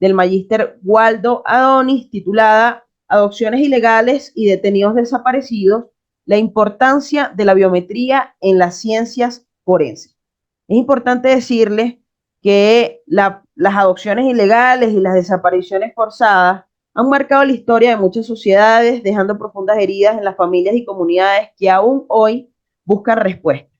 del magíster Waldo Adonis, titulada Adopciones ilegales y detenidos desaparecidos, la importancia de la biometría en las ciencias forenses. Es importante decirles que las adopciones ilegales y las desapariciones forzadas han marcado la historia de muchas sociedades, dejando profundas heridas en las familias y comunidades que aún hoy buscan respuestas.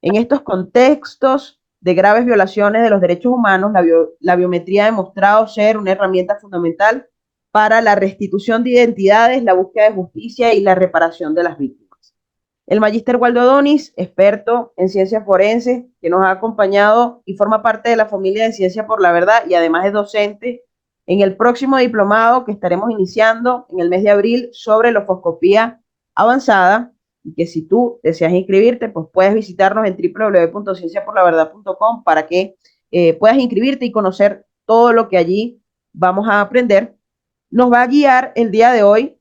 En estos contextos de graves violaciones de los derechos humanos, la biometría ha demostrado ser una herramienta fundamental para la restitución de identidades, la búsqueda de justicia y la reparación de las víctimas. El magíster Waldo Adonis, experto en ciencias forenses, que nos ha acompañado y forma parte de la familia de Ciencia por la Verdad y además es docente en el próximo diplomado que estaremos iniciando en el mes de abril sobre lofoscopía avanzada, y que si tú deseas inscribirte, pues puedes visitarnos en www.cienciaporlaverdad.com para que puedas inscribirte y conocer todo lo que allí vamos a aprender. Nos va a guiar el día de hoy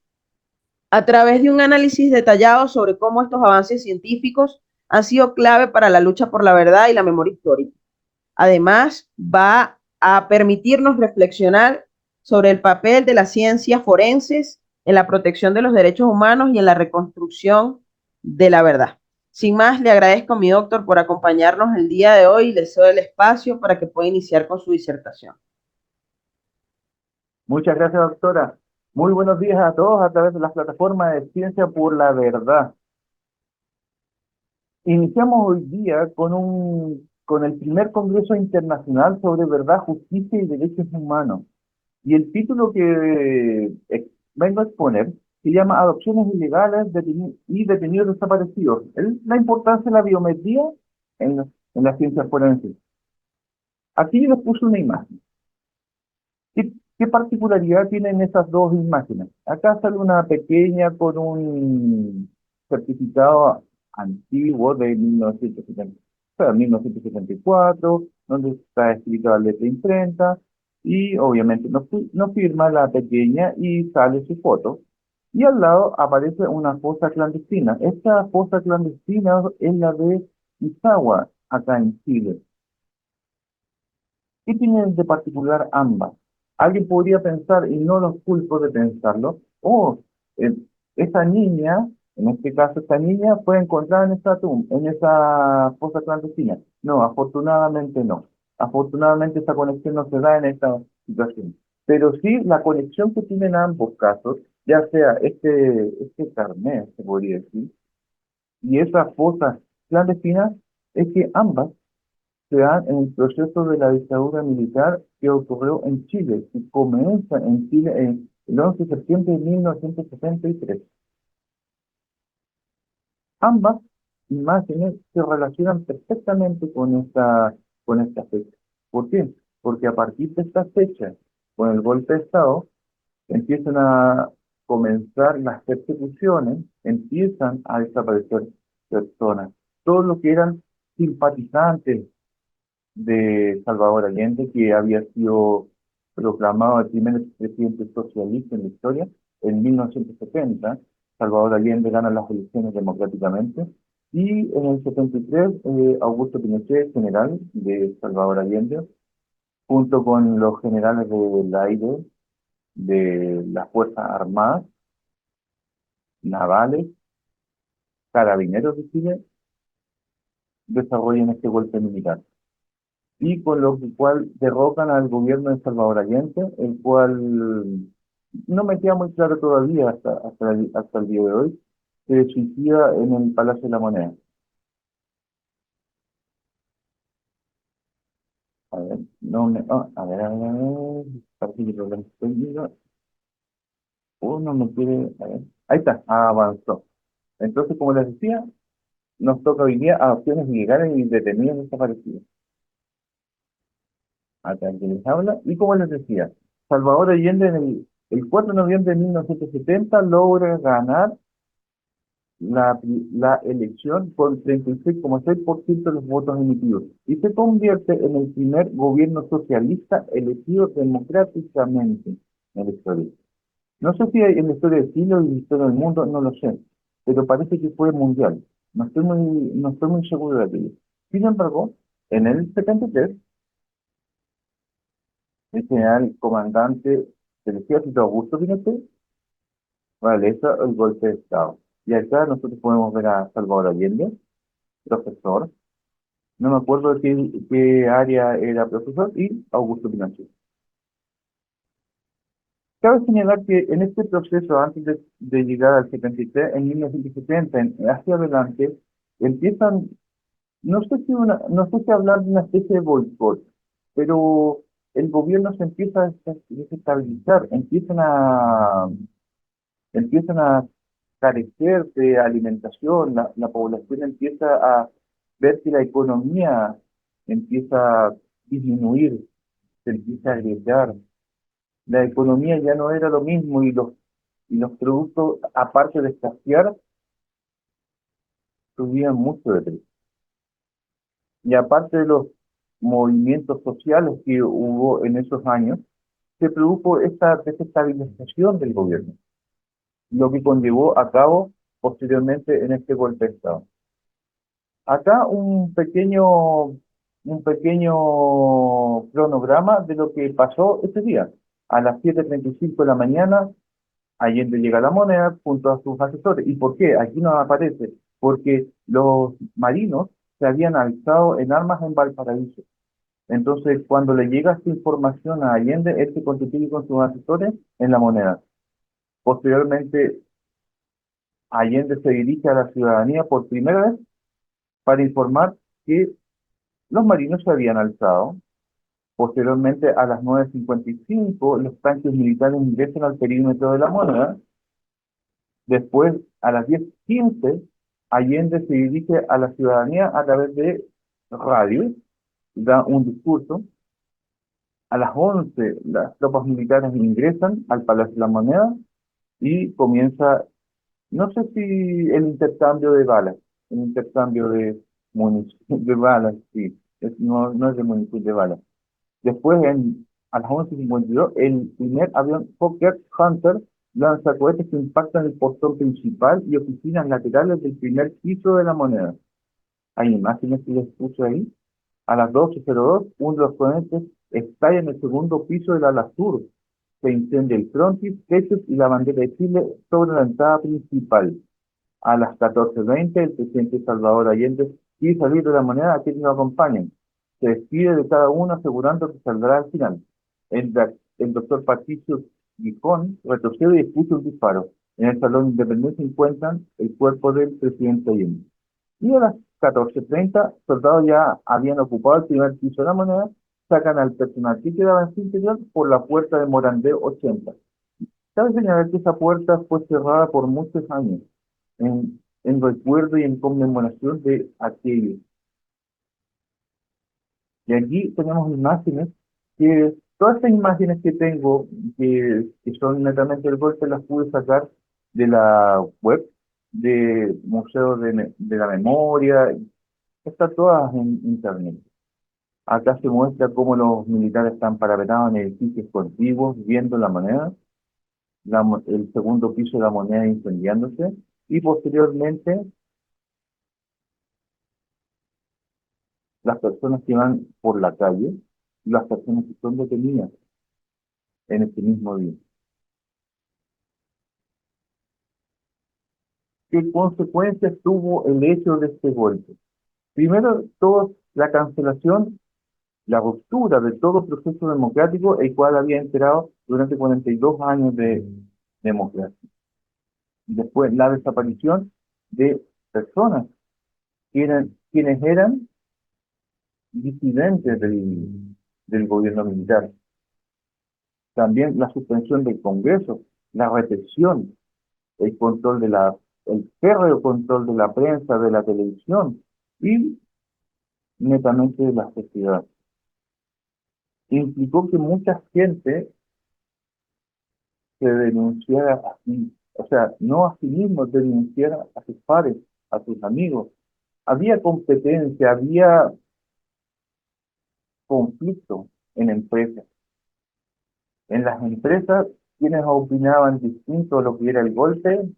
a través de un análisis detallado sobre cómo estos avances científicos han sido clave para la lucha por la verdad y la memoria histórica. Además, va a permitirnos reflexionar sobre el papel de las ciencias forenses en la protección de los derechos humanos y en la reconstrucción de la verdad. Sin más, le agradezco a mi doctor por acompañarnos el día de hoy y le cedo el espacio para que pueda iniciar con su disertación. Muchas gracias, doctora. Muy buenos días a todos a través de las plataformas de Ciencia por la Verdad. Iniciamos hoy día con el primer Congreso Internacional sobre Verdad, Justicia y Derechos Humanos. Y el título que vengo a exponer se llama Adopciones ilegales y detenidos desaparecidos. La importancia de la biometría en las ciencias forenses. Aquí les puse una imagen. ¿Qué particularidad tienen esas dos imágenes? Acá sale una pequeña con un certificado antiguo de 1970, o sea, 1974, donde está escrita la letra imprenta, y obviamente no firma la pequeña y sale su foto. Y al lado aparece una fosa clandestina. Esta fosa clandestina es la de Izagua, acá en Chile. ¿Qué tienen de particular ambas? Alguien podría pensar, y no los culpo de pensarlo, eh, esa niña, en este caso esta niña, fue encontrada en esa fosa clandestina. No, afortunadamente no. Afortunadamente esa conexión no se da en esta situación. Pero sí la conexión que tienen ambos casos, ya sea este carnet, se podría decir, y esa fosa clandestina, es que ambas se dan en el proceso de la dictadura militar que ocurrió en Chile, que comienza en Chile el 11 de septiembre de 1973. Ambas imágenes se relacionan perfectamente con esta fecha. ¿Por qué? Porque a partir de esta fecha, con el golpe de Estado, empiezan a comenzar las persecuciones, empiezan a desaparecer personas. Todos los que eran simpatizantes de Salvador Allende, que había sido proclamado el primer presidente socialista en la historia, en 1970. Salvador Allende gana las elecciones democráticamente, y en el 73, Augusto Pinochet, general de Salvador Allende, junto con los generales del aire de las Fuerzas Armadas, navales, carabineros de Chile, desarrollan este golpe militar, y con lo cual derrocan al gobierno de Salvador Allende, el cual no me queda muy claro todavía hasta el día de hoy, se suicida en el Palacio de la Moneda. A ver, no me, a ver, parece que problemas técnicos, no me quiere, a ver, ahí está, avanzó. Entonces, como les decía, nos toca hoy día adopciones ilegales y detenidos desaparecidos. Acá que les habla. Y como les decía, Salvador Allende el 4 de noviembre de 1970 logra ganar la elección con 36,6% de los votos emitidos y se convierte en el primer gobierno socialista elegido democráticamente en la historia. No sé si en la historia de Chile o en la historia del mundo, no lo sé, pero parece que fue mundial. No estoy muy seguro de aquello. Sin embargo, en el 73, el general comandante del ejército Augusto Pinochet realiza el golpe de Estado. Y acá nosotros podemos ver a Salvador Allende, profesor, no me acuerdo de qué área era profesor, y Augusto Pinochet. Cabe señalar que en este proceso, antes de llegar al 73, en 1970, hacia adelante, empiezan, no sé si hablar de una especie de boicot, pero el gobierno se empieza a desestabilizar, empiezan a carecer de alimentación, la población empieza a ver que la economía empieza a disminuir, se empieza a agregar. La economía ya no era lo mismo y los productos, aparte de escasear, subían mucho de precio. Y aparte de los movimientos sociales que hubo en esos años, se produjo esta desestabilización del gobierno, lo que conllevó a cabo posteriormente en este golpe de Estado. Acá un pequeño cronograma de lo que pasó ese día. A las 7:35 de la mañana, Allende llega a La Moneda junto a sus asesores. ¿Y por qué? Aquí no aparece. Porque los marinos se habían alzado en armas en Valparaíso. Entonces, cuando le llega esta información a Allende, él se constituye con sus asesores en La Moneda. Posteriormente, Allende se dirige a la ciudadanía por primera vez para informar que los marinos se habían alzado. Posteriormente, a las 9:55, los tanques militares ingresan al perímetro de La Moneda. Después, a las 10:15, Allende se dirige a la ciudadanía a través de radio, da un discurso. A las 11, las tropas militares ingresan al Palacio de la Moneda y comienza, no sé si el intercambio de balas, el intercambio de de balas, sí, no es de munición de balas. Después, a las 11:52, el primer avión Fokker Hunter lanza cohetes que impactan el portón principal y oficinas laterales del primer piso de La Moneda. Hay imágenes que les puse ahí. A las 12:02, uno de los cohetes estalla en el segundo piso del ala sur. Se incendia el frontis, techos y la bandera de Chile sobre la entrada principal. A las 14:20, el presidente Salvador Allende quiere salir de La Moneda a quienes lo acompañan. Se despide de cada uno asegurando que saldrá al final. El doctor Patricio Gijón retrocede y escucha un disparo. En el Salón de Independencia encuentran el cuerpo del presidente Allende. Y a las 14:30, soldados ya habían ocupado el primer piso de La Moneda, sacan al personal que quedaba en su interior por la puerta de Morandé 80. Cabe señalar que esa puerta fue cerrada por muchos años en recuerdo y en conmemoración de aquello. Y aquí tenemos imágenes todas estas imágenes que tengo, que son netamente del golpe, las pude sacar de la web de Museo de la Memoria, están todas en internet. Acá se muestra cómo los militares están parapetados en edificios contiguos, viendo la moneda, el segundo piso de la moneda incendiándose, y posteriormente las personas que van por la calle, las personas que son detenidas en ese mismo día. ¿Qué consecuencias tuvo el hecho de este golpe? Primero, todo, la cancelación, la ruptura de todo proceso democrático, el cual había enterado durante 42 años de democracia. Después, la desaparición de personas quienes eran disidentes del gobierno militar. También la suspensión del Congreso, la represión, el control el férreo control de la prensa, de la televisión y netamente de la sociedad. Implicó que mucha gente se denunciara a sí, o sea, no a sí mismo, denunciara a sus pares, a sus amigos. Había competencia, había conflicto en empresas. En las empresas, quienes opinaban distinto a lo que era el golpe,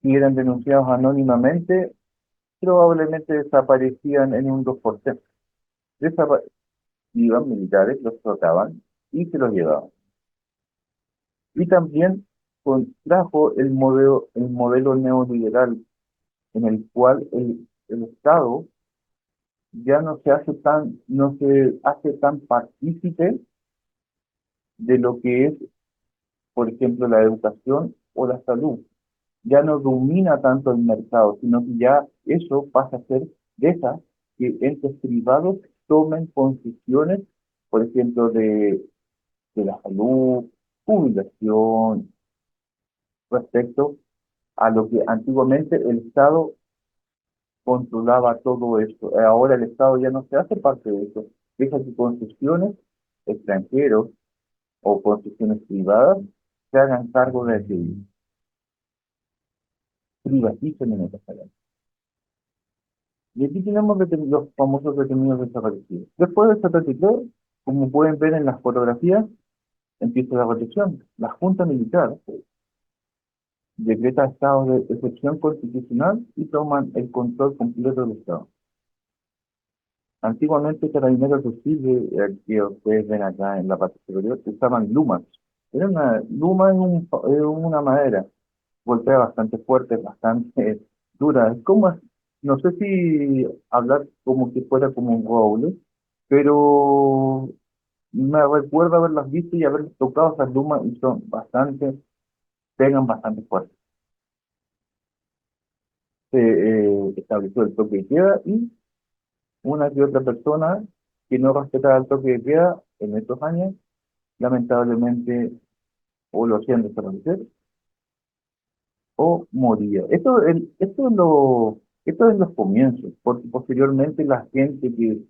y eran denunciados anónimamente, probablemente desaparecían en un 2%. iban militares, los trataban y se los llevaban. Y también contrajo el modelo neoliberal en el cual el Estado ya no se hace tan partícipe de lo que es, por ejemplo, la educación o la salud. Ya no domina tanto el mercado, sino que ya eso pasa a ser, deja que entes privados tomen concesiones, por ejemplo, de la salud, jubilación, respecto a lo que antiguamente el Estado controlaba todo esto. Ahora el Estado ya no se hace parte de eso. Deja que concesiones extranjeros o concesiones privadas se hagan cargo de que privaticen en otras palabras. Y aquí tenemos los famosos detenidos desaparecidos. Después del 73, como pueden ver en las fotografías, empieza la represión. La Junta Militar decreta estado de excepción constitucional y toman el control completo del Estado. Antiguamente Carabineros de Chile, que ustedes ven acá en la parte superior, usaban lumas. Era una luma en una madera, golpea bastante fuerte, bastante dura. Es como, no sé si hablar como que fuera como un roble, pero me recuerdo haberlas visto y haber tocado esas lumas y son bastante, pegan bastante fuerte. Se estableció el toque de queda y una que otra persona que no respetaba el toque de queda en estos años, lamentablemente o lo hacían desaparecer o moría. Esto es los comienzos, porque posteriormente la gente que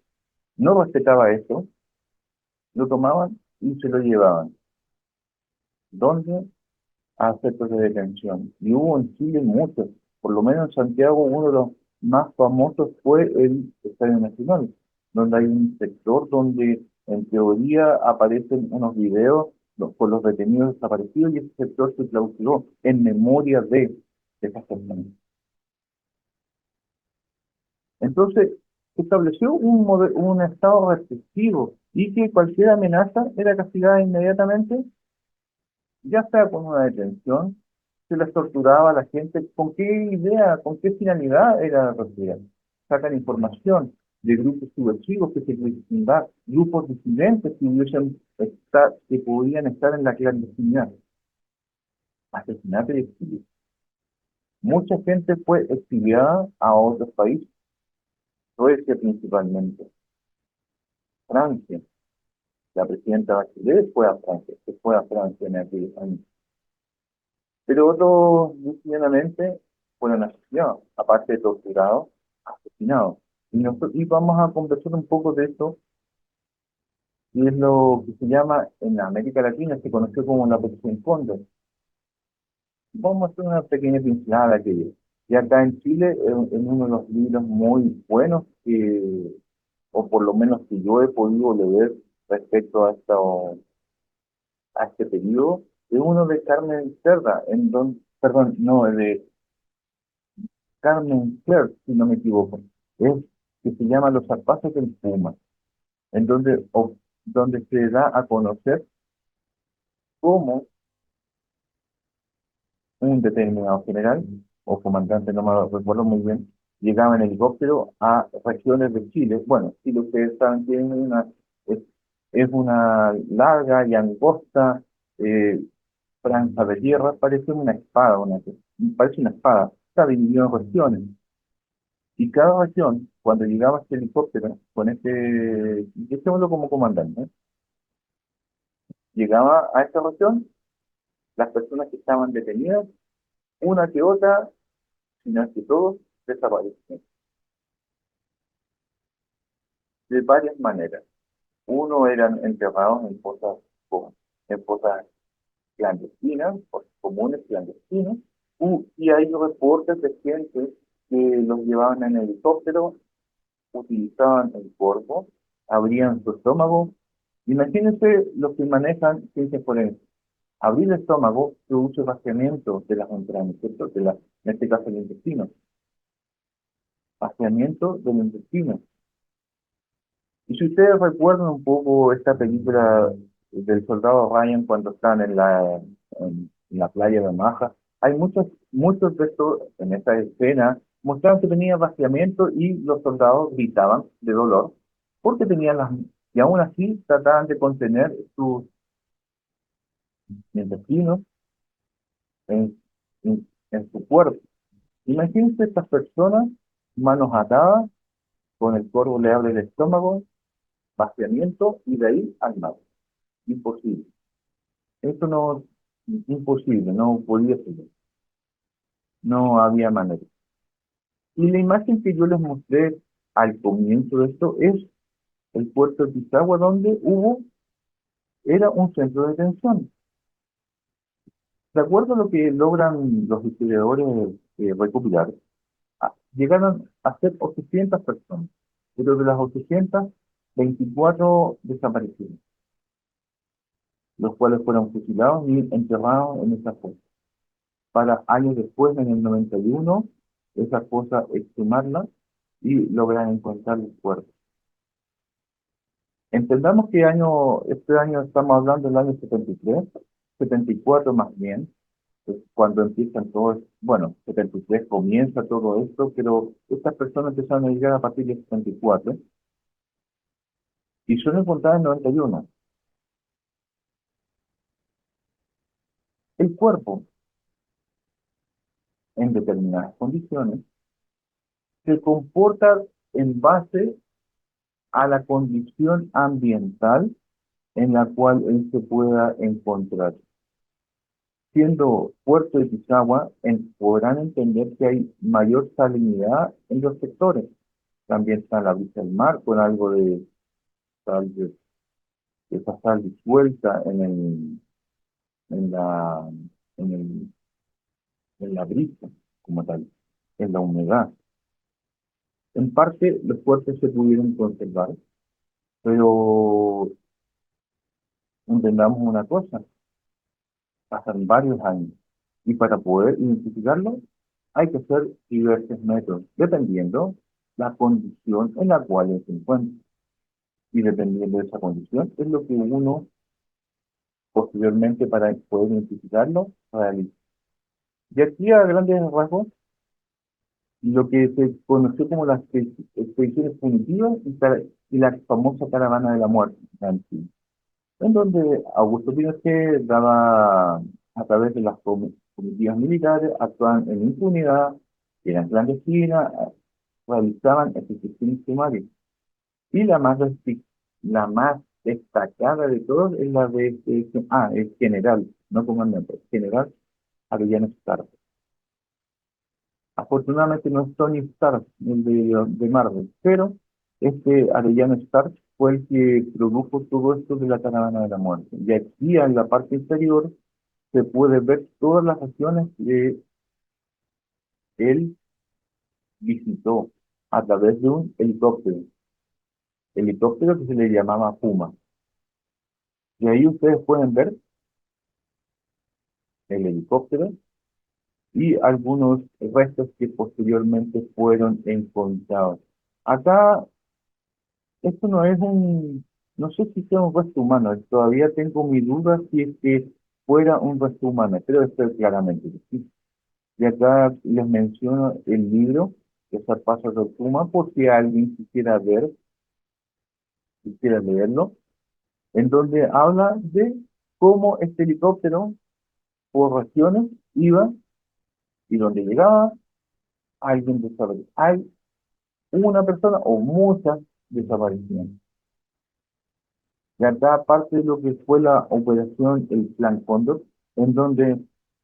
no respetaba esto, lo tomaban y se lo llevaban. ¿Dónde? A centros de detención. Y hubo en Chile muchos, por lo menos en Santiago uno de los más famosos fue el Estadio Nacional, donde hay un sector donde en teoría aparecen unos videos con los detenidos desaparecidos y ese sector se clausuró en memoria de esas personas. Entonces, se estableció un estado restrictivo y que cualquier amenaza era castigada inmediatamente, ya sea con una detención, se les torturaba a la gente. ¿Con qué idea, con qué finalidad era la tortura? Sacan información de grupos subversivos que se pueden dar, grupos disidentes que podían estar en la clandestinidad. Asesinato y exilio. Mucha gente fue exiliada a otros países, Suecia principalmente, Francia. La presidenta Bachelet fue a Francia, se fue a Francia en aquellos años. Pero otros, simplemente, fueron asesinados, aparte de torturados, asesinados. Y vamos a conversar un poco de esto, y es lo que se llama, en América Latina, se conoció como la Operación Cóndor. Vamos a hacer una pequeña pincelada de aquello. Y acá en Chile, en uno de los libros muy buenos, o por lo menos que yo he podido leer respecto a este periodo, es uno de Carmen Cerda, perdón, no, de Carmen Clare, si no me equivoco, es que se llama Los zarpazos del Puma, en donde se da a conocer cómo un determinado general o comandante, no me recuerdo muy bien, llegaba en helicóptero a regiones de Chile. Bueno, Chile, ustedes saben que es, es una larga y angosta eh, franja de tierra, parece una espada, parece una espada, está dividido en regiones. Y cada región, cuando llegaba este helicóptero, dejémoslo como comandante, ¿eh? Llegaba a esta región, las personas que estaban detenidas, una que otra, sino es que todos, desaparecen de varias maneras. Uno eran enterrados en fosas clandestinas, fosas comunes clandestinas, y hay reportes de gente que los llevaban en helicóptero, utilizaban el cuerpo, abrían su estómago. Imagínense los que manejan ciencia forense. Abrir el estómago produce vaciamiento de las entrañas, ¿cierto? En este caso el intestino. Vaciamiento del intestino. Y si ustedes recuerdan un poco esta película del soldado Ryan cuando están en la playa de Maja, hay muchos de estos, en esta escena, mostraban que tenía vaciamiento y los soldados gritaban de dolor porque tenían y aún así trataban de contener sus intestinos en su cuerpo. Imagínense estas personas, manos atadas, con el corvo le abre el estómago, vaciamiento y de ahí al mar. Imposible. Esto no, imposible, no podía ser. No había manera. Y la imagen que yo les mostré al comienzo de esto es el puerto de Pisagua, donde era un centro de detención. De acuerdo a lo que logran los historiadores recopilar, llegaron a ser 800 personas, pero de las 800, 24 desaparecieron, los cuales fueron fusilados y enterrados en esa fosa. Para años después, en el 91, esa fosa exhumarla y lograr encontrar el cuerpo. Entendamos que este año estamos hablando del año 73, 74 más bien, es cuando empiezan todos, bueno, 73 comienza todo esto, pero estas personas empezaron a llegar a partir del 74 y son encontradas en 91. El cuerpo, en determinadas condiciones, se comporta en base a la condición ambiental en la cual él se pueda encontrar. Siendo Puerto de Pisagua, podrán entender que hay mayor salinidad en los sectores. También está la brisa del mar con algo de sal, de esa sal disuelta en la, en el, en la brisa como tal, en la humedad. En parte, los puertos se pudieron conservar, pero entendamos una cosa, pasan varios años. Y para poder identificarlo, hay que hacer diversos métodos, dependiendo la condición en la cual se encuentra. Y dependiendo de esa condición, es lo que uno posteriormente para poder identificarlo realiza. Y aquí a grandes rasgos, lo que se conoció como las expediciones punitivas y la famosa caravana de la muerte, en donde Augusto Pinochet daba, a través de las comitivas militares, actuaban en impunidad, eran clandestinas, realizaban ejecuciones sumarias. Y la más destacada de todas es la de el general, no comandante, el general Arellano Stark. Afortunadamente no es Tony Stark, el de Marvel, pero este Arellano Stark fue el que produjo todo esto de la caravana de la muerte. Y aquí en la parte inferior se puede ver todas las regiones que él visitó a través de un helicóptero que se le llamaba Puma. Y ahí ustedes pueden ver el helicóptero y algunos restos que posteriormente fueron encontrados. Acá, esto no es no sé si sea un resto humano, todavía tengo mi duda si es que fuera un resto humano, pero esto es claramente que sí. Y acá les menciono el libro, que es Paso de Puma, por si alguien quisiera leerlo, en donde habla de cómo este helicóptero por regiones iba y donde llegaba alguien desapareció. Hay una persona o muchas desapariciones. Y acá parte de lo que fue la operación El Plan Cóndor, en donde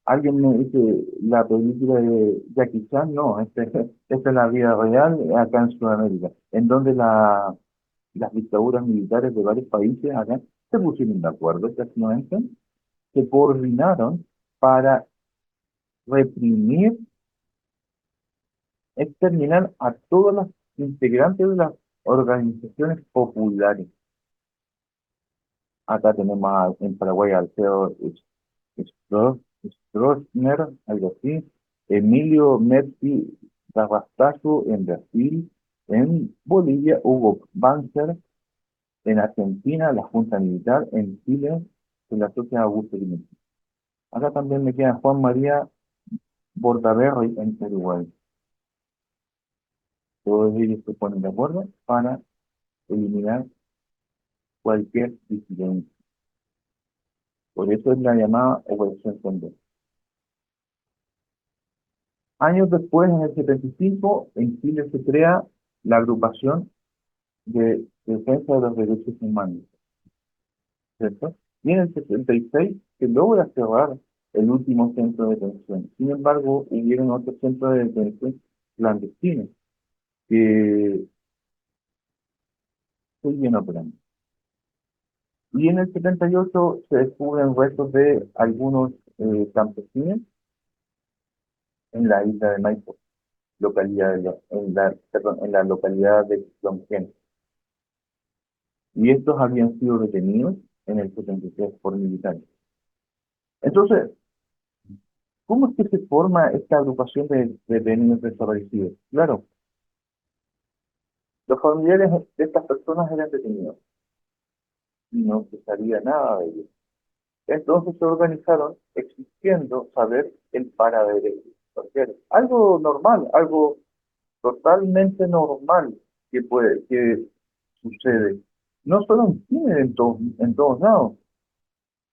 alguien me dice la película de Jackie Chan, no, esta es la vida real acá en Sudamérica, en donde las dictaduras militares de varios países acá se pusieron de acuerdo, se coordinaron para reprimir, exterminar a todas las integrantes de las organizaciones populares. Acá tenemos en Paraguay al Alfredo Stroessner, algo así, Emilio Merti Carrascazo en Brasil, en Bolivia Hugo Banzer, En Argentina, la Junta Militar. En Chile, se le asocia a Augusto Pinochet. Acá también me queda Juan María Bordaberry en Uruguay. Todos ellos se ponen de acuerdo para eliminar cualquier disidencia. Por eso es la llamada Operación Condor. Años después, en el 75, en Chile se crea la agrupación de defensa de los derechos humanos, ¿cierto? Y en el 76 se logra cerrar el último centro de detención. Sin embargo, hubieron otros centros de detención clandestinos que siguen operando. Y en el 78 se descubren restos de algunos campesinos en la isla de Maipo, localidad en la localidad de Lonquén. Y estos habían sido detenidos en el 73 por militares. Entonces, ¿cómo es que se forma esta agrupación de detenidos desaparecidos? Claro, los familiares de estas personas eran detenidos y no se sabía nada de ellos. Entonces se organizaron exigiendo saber el paradero de ellos. Porque algo normal, algo totalmente normal que sucede. No solo en Chile, en todos lados.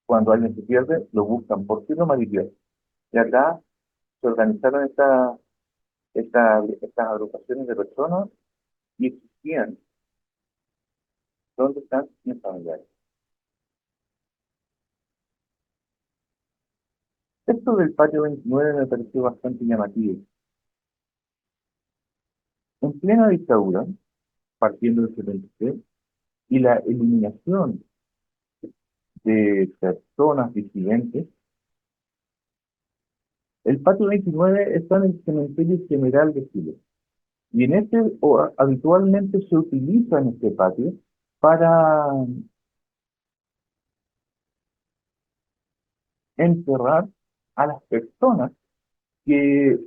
Cuando alguien se pierde, lo buscan por sí nomás y pierde. Y acá se organizaron estas agrupaciones de personas y exigían dónde están mis familiares. Esto del patio 29 me pareció bastante llamativo. En plena dictadura, partiendo del 73, y la eliminación de personas disidentes, el patio 29 está en el Cementerio General de Chile. Y en habitualmente se utiliza en este patio para enterrar a las personas que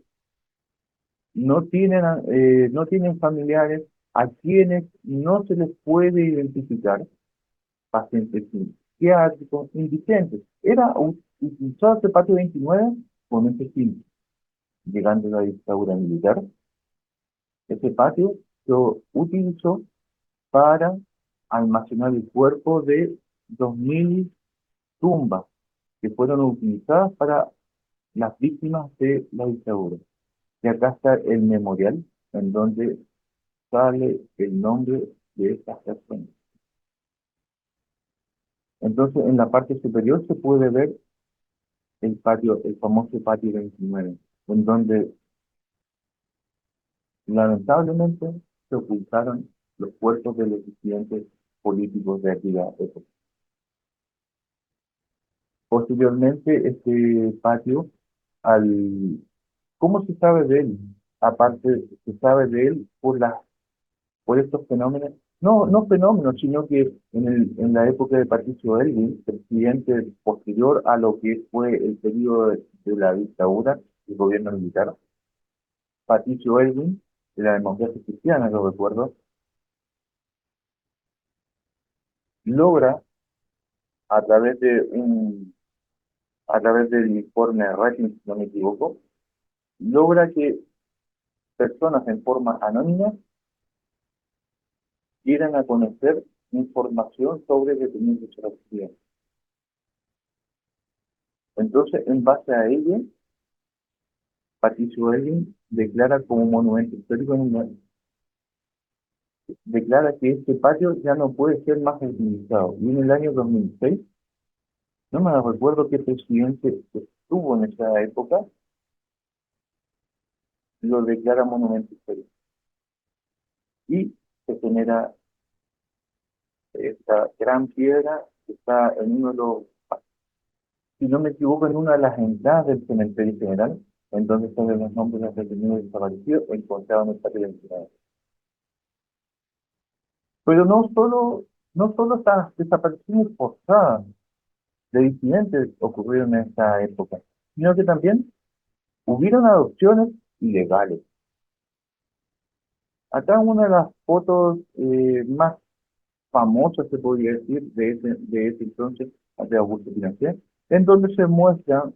no tienen familiares, a quienes no se les puede identificar, pacientes psiquiátricos, indigentes. Utilizado este patio 29 con ese fin. Llegando la dictadura militar, ese patio se utilizó para almacenar el cuerpo de 2000 tumbas que fueron utilizadas para las víctimas de la dictadura. Y acá está el memorial en donde sale el nombre de estas personas. Entonces, en la parte superior se puede ver el patio, el famoso patio 29, en donde lamentablemente se ocultaron los cuerpos de los disidentes políticos de aquella época. Posteriormente, este patio, al, ¿cómo se sabe de él? Aparte, se sabe de él por estos fenómenos, no fenómenos, sino que en la época de Patricio Elwin, presidente posterior a lo que fue el periodo de la dictadura y gobierno militar, Patricio Elwin, de la democracia cristiana, lo recuerdo, logra a través a través del informe Rating, si no me equivoco, logra que personas en forma anónima quieran a conocer información sobre detenidos desaparecidos. Entonces, en base a ello, Patricio Elwin declara como monumento histórico declara que este patio ya no puede ser más utilizado. Y en el año 2006, no me recuerdo qué presidente estuvo en esa época, lo declara monumento histórico. Y se genera esta gran piedra que está en uno de los, si no me equivoco, en una de las entradas del cementerio general, en donde están los nombres de los detenidos desaparecidos encontrados en el patio de la. Pero no solo estas desapariciones forzadas de disidentes ocurrieron en esta época, sino que también hubieron adopciones ilegales. Acá una de las fotos más famosa, se podría decir, de ese entonces, de Augusto Pinochet, en donde se muestra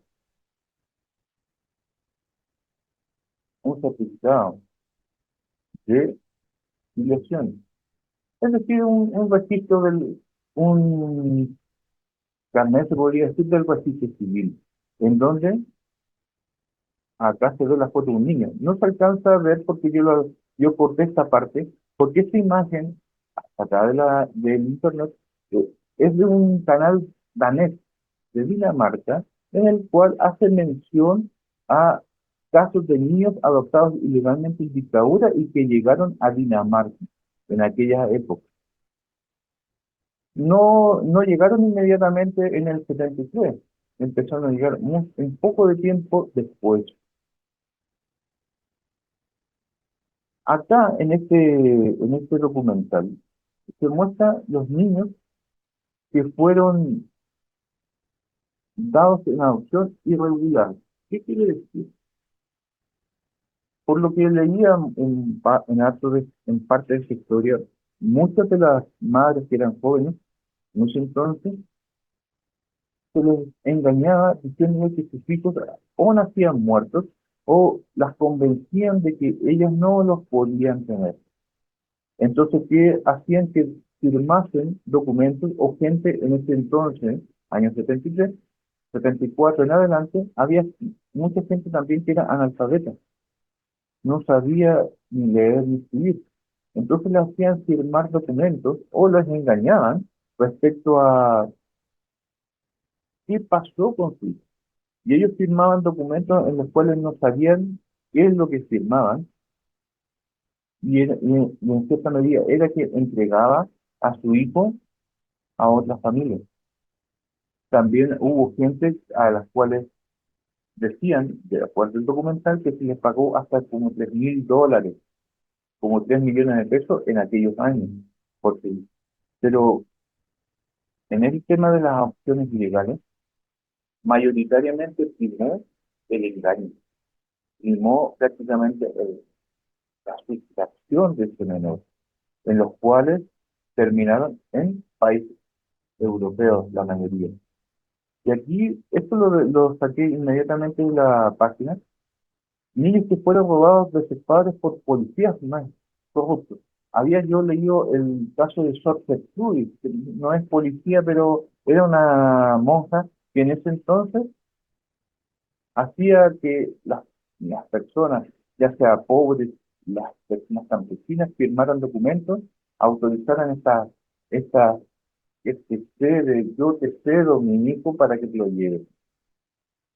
un certificado de filiación. Es decir, un registro un carnet, se podría decir, del registro civil, en donde acá se ve la foto de un niño. No se alcanza a ver porque yo corté esta parte, porque esta imagen, acá del internet, eh, es de un canal danés de Dinamarca, en el cual hace mención a casos de niños adoptados ilegalmente en dictadura y que llegaron a Dinamarca en aquella época. No llegaron inmediatamente en el 73, empezaron a llegar un poco de tiempo después. Acá en este documental se muestra los niños que fueron dados en adopción irregular. ¿Qué quiere decir? Por lo que leía en parte de esa historia, muchas de las madres que eran jóvenes en ese entonces se les engañaba diciendo que sus hijos o nacían muertos o las convencían de que ellas no los podían tener. Entonces, ¿qué hacían? Que firmasen documentos o gente en ese entonces, años 73, 74 en adelante, había mucha gente también que era analfabeta, no sabía ni leer ni escribir. Entonces le hacían firmar documentos o les engañaban respecto a qué pasó con su hijo. Y ellos firmaban documentos en los cuales no sabían qué es lo que firmaban y en cierta medida era que entregaba a su hijo a otras familias. También hubo gente a las cuales decían, de acuerdo al documental, que se les pagó hasta como $3.000, como 3 millones de pesos en aquellos años. Porque, pero en el tema de las opciones ilegales, mayoritariamente primó el engaño, primó prácticamente la sustracción de ese menor, en los cuales terminaron en países europeos, la mayoría. Y aquí, esto lo saqué inmediatamente de la página. Niños que fueron robados de sus padres por policías más corruptos. Había yo leído el caso de Sor Gertrudis, que no es policía, pero era una monja que en ese entonces hacía que las personas, ya sea pobres, las personas campesinas, firmaran documentos, autorizaran esta, este sé de yo te cedo mi hijo para que te lo lleves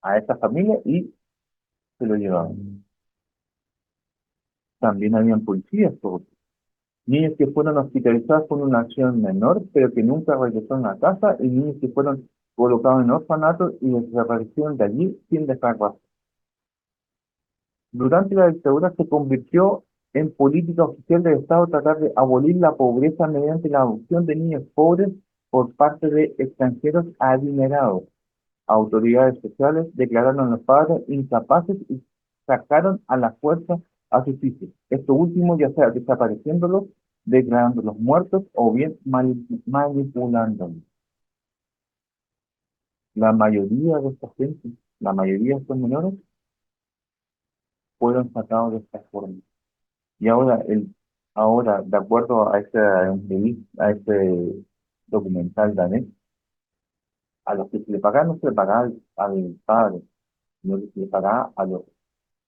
a esta familia y se lo llevaban. También habían policías, niños que fueron hospitalizados con una acción menor, pero que nunca regresaron a casa, y niños que fueron colocados en orfanatos y desaparecieron de allí sin dejar rastro. Durante la dictadura se convirtió en política oficial del Estado tratar de abolir la pobreza mediante la adopción de niños pobres por parte de extranjeros adinerados. Autoridades sociales declararon a los padres incapaces y sacaron a la fuerza a sus hijos. Esto último ya sea desapareciéndolos, declarándolos muertos o bien manipulándolos. La mayoría de esta gente, la mayoría de estos menores, fueron sacados de esta forma. Y ahora, de acuerdo a este documental danés, a los que se le pagaba no se le pagaba al padre, sino que se le pagaba a los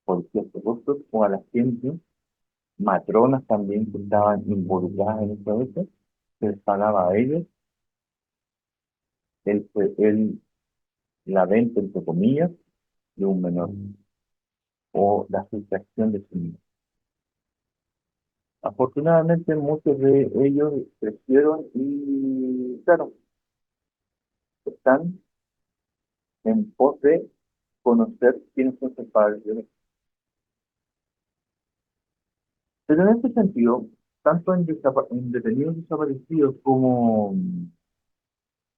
policías corruptos o a la gente, matronas también que estaban involucradas en esto, se les pagaba a ellos el, la venta, entre comillas, de un menor o la sustracción de su niño. Afortunadamente muchos de ellos crecieron y, claro, están en pos de conocer quiénes son sus padres. Pero en este sentido, tanto en detenidos desaparecidos como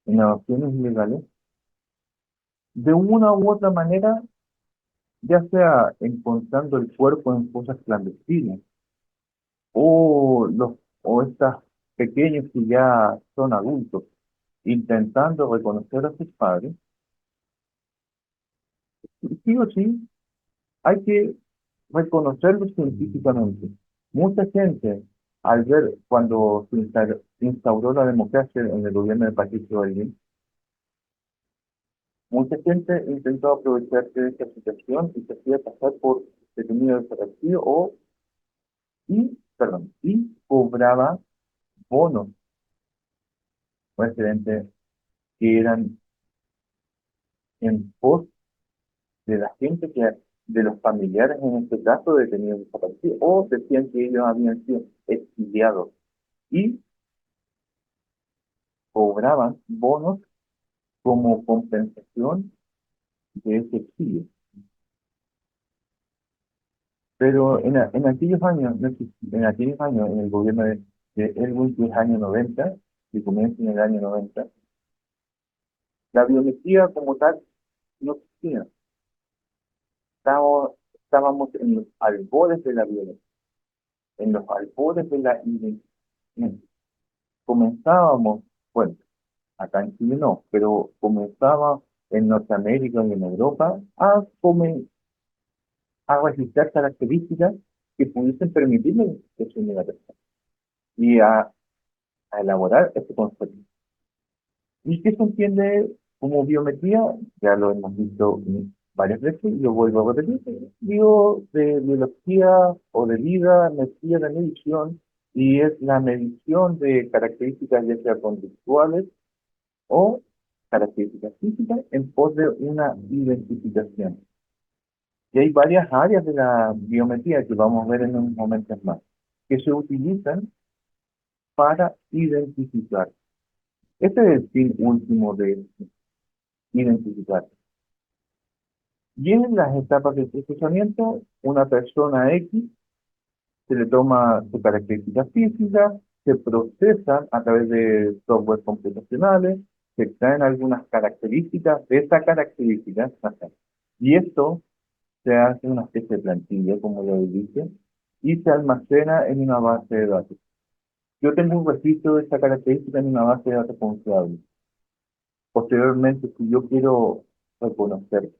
en adopciones ilegales, de una u otra manera, ya sea encontrando el cuerpo en fosas clandestinas o, o estas pequeños que ya son adultos, intentando reconocer a sus padres, sí o sí hay que reconocerlos científicamente. Mucha gente, al ver cuando se instauró la democracia en el gobierno de Patricio Aylwin, mucha gente intentó aprovecharse de esta situación y se hacía pasar por detenido desaparecido y cobraba bonos referentes que eran en pos de la gente de los familiares en este caso detenidos desaparecidos, o decían que ellos habían sido exiliados y cobraban bonos como compensación de ese exilio. Pero en aquellos años, en aquellos años, en el gobierno de Elwin, que es año 90, que comienza en el año 90, la biometría como tal no existía. Estábamos en los albores de la violencia, en los albores de la identificación. Comenzábamos, bueno, acá en Chile no, pero comenzaba en Norteamérica y en Europa a registrar características que pudiesen permitirle la identificación de la persona y a elaborar este concepto. ¿Y qué se entiende como biometría? Ya lo hemos visto varias veces y lo vuelvo a repetir. Digo, de biología o de vida, energía de medición, y es la medición de características ya sea conductuales o características físicas en pos de una identificación. Y hay varias áreas de la biometría que vamos a ver en unos momentos más, que se utilizan para identificar. Este es el fin último de identificar. Y en las etapas de procesamiento, una persona X se le toma su característica física, se procesan a través de software computacionales, se extraen algunas características de esa característica, y esto se hace una especie de plantilla, como lo dice, y se almacena en una base de datos. Yo tengo un registro de esta característica en una base de datos confiable. Posteriormente, si yo quiero reconocer,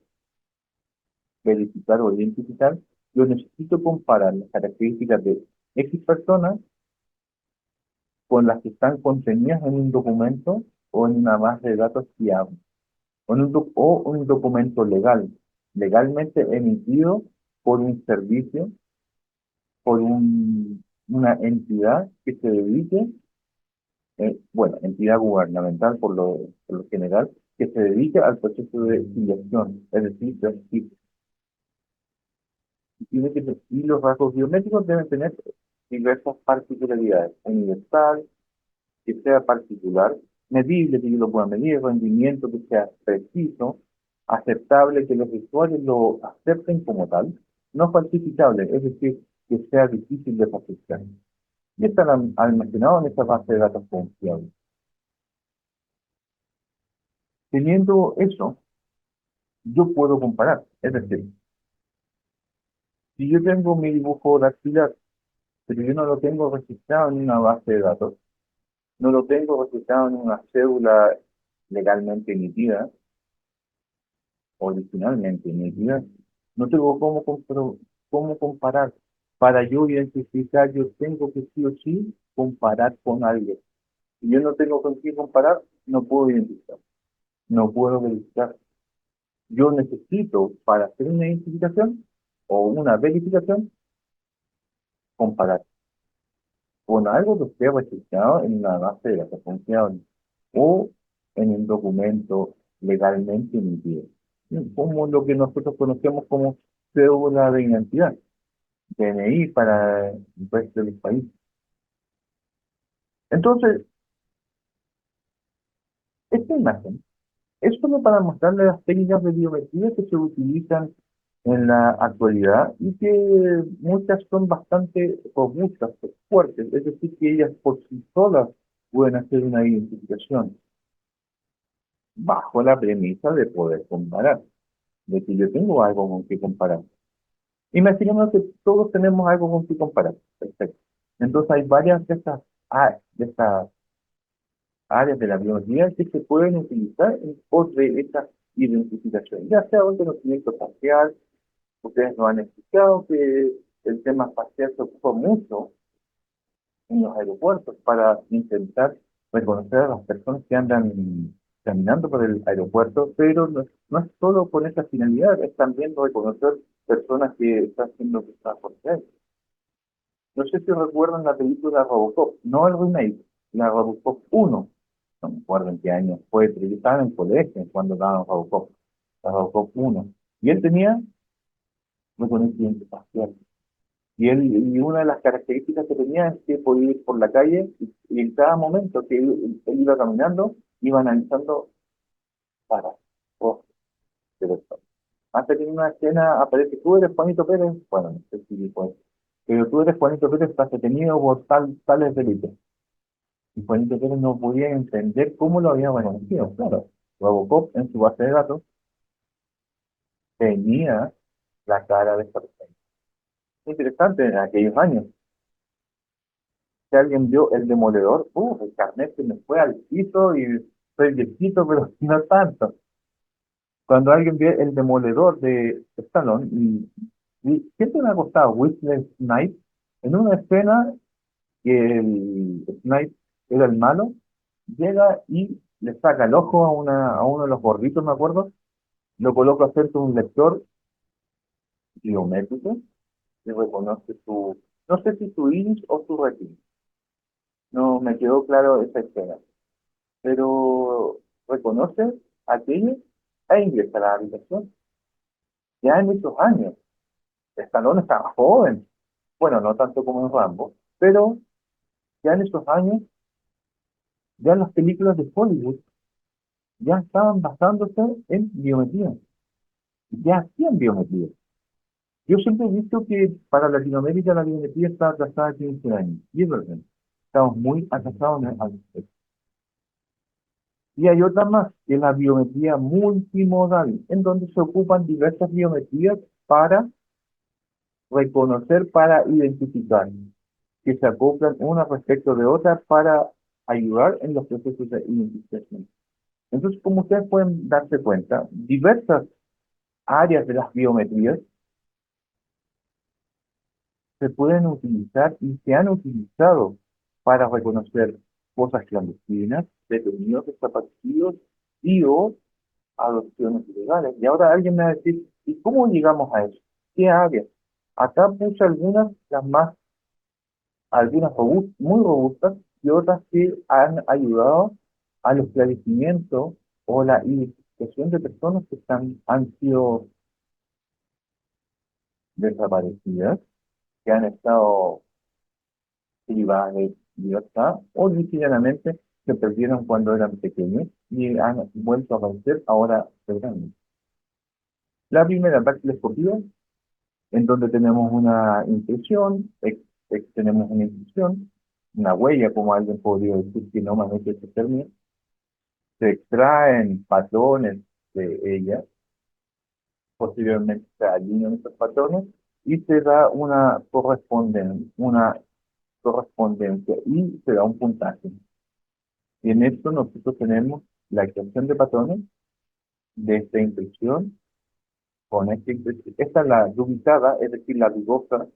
verificar o identificar, yo necesito comparar las características de X personas con las que están contenidas en un documento o en una base de datos fiable, o un documento legal, legalmente emitido por un servicio, por una entidad que se dedique, bueno, entidad gubernamental por lo general, que se dedique al proceso de filiación, es decir, y los rasgos biométricos deben tener diversas particularidades. Universal, que sea particular, medible, que yo lo pueda medir, rendimiento que sea preciso, aceptable, que los usuarios lo acepten como tal, no falsificable, es decir, que sea difícil de falsificar. Y está almacenado en esta base de datos confiable. Teniendo eso, yo puedo comparar. Es decir, si yo tengo mi dibujo dactilar, pero yo no lo tengo registrado en una base de datos, no lo tengo registrado en una cédula legalmente emitida, originalmente emitida, no tengo cómo comparar. Para yo identificar, yo tengo que sí o sí comparar con alguien. Si yo no tengo con quién comparar, no puedo identificar, no puedo verificar. Yo necesito, para hacer una identificación o una verificación, comparar con algo que esté registrado en una base de datos confiable o en un documento legalmente emitido, como lo que nosotros conocemos como cédula de identidad, DNI para el resto del país. Entonces, esta imagen es como para mostrarle las técnicas de biometría que se utilizan en la actualidad y que muchas son bastante robustas, fuertes, es decir, que ellas por sí solas pueden hacer una identificación bajo la premisa de poder comparar, de que yo tengo algo con que comparar. Imaginemos que todos tenemos algo con que comparar. Perfecto. Entonces hay varias de estas de estas áreas de la biología que se pueden utilizar en pos de esta identificación, ya sea un conocimiento facial. Ustedes nos han explicado que el tema facial se ocupa mucho en los aeropuertos para intentar reconocer a las personas que andan caminando por el aeropuerto, pero no es solo con esa finalidad, es también reconocer personas que están siendo vistadas por ustedes. No sé si recuerdan la película Robocop, no el remake, la Robocop 1. No me acuerdo en qué año fue, pero yo estaba en el colegio cuando daban Robocop, la Robocop 1. Y él tenía reconocimiento facial. Y una de las características que tenía es que podía ir por la calle y en cada momento que él iba caminando, iba analizando para rostros de personas. Hasta que en una escena aparece, tú eres Juanito Pérez, bueno, no sé si dijo eso, pero tú eres Juanito Pérez, estás detenido por tales delitos. Y Juanito Pérez no podía entender cómo lo había reconocido. Claro, Robocop en su base de datos tenía la cara de esta persona. Interesante en aquellos años. Si alguien vio El Demoledor, el carnet se me fue al piso y soy viejito, pero no tanto. Cuando alguien ve El Demoledor de Stallone, y siempre me ha costado Wesley Snipes, en una escena que el Snipes era el malo, llega y le saca el ojo a uno de los gorditos, me acuerdo, lo coloca frente a un lector biométrico y reconoce su, no sé si su iris o su retina. No me quedó claro esa escena, pero reconoce aquello e ingresa a la habitación. Ya en esos años, Stallone estaba joven, bueno, no tanto como en Rambo, pero ya en esos años, ya las películas de Hollywood ya estaban basándose en biometría, ya hacían biometría. Yo siempre he visto que para Latinoamérica la biometría está atrasada a 15 años, y es verdad, estamos muy atrasados al respecto. Y hay otra más, que es la biometría multimodal, en donde se ocupan diversas biometrías para reconocer, para identificar, que se acoplan una respecto de otra para ayudar en los procesos de identificación. Entonces, como ustedes pueden darse cuenta, diversas áreas de las biometrías se pueden utilizar y se han utilizado para reconocer cosas clandestinas, detenidos desaparecidos y o adopciones ilegales. Y ahora alguien me va a decir, ¿y cómo llegamos a eso? ¿Qué áreas? Acá puse algunas, las más, algunas muy robustas y otras que han ayudado al esclarecimiento o la identificación de personas que han sido desaparecidas, que han estado privadas de libertad o literalmente se perdieron cuando eran pequeños y han vuelto a aparecer ahora de grandes. La primera dactiloscopía, en donde tenemos una impresión, tenemos una impresión, una huella, como alguien podría decir que no maneja ese término, se extraen patrones de ella, posteriormente se alinean esos patrones y se da una correspondencia y se da un puntaje. Y en esto nosotros tenemos la extracción de patrones de esta impresión con esta impresión. Esta es la dubitada, es decir, la dudosa.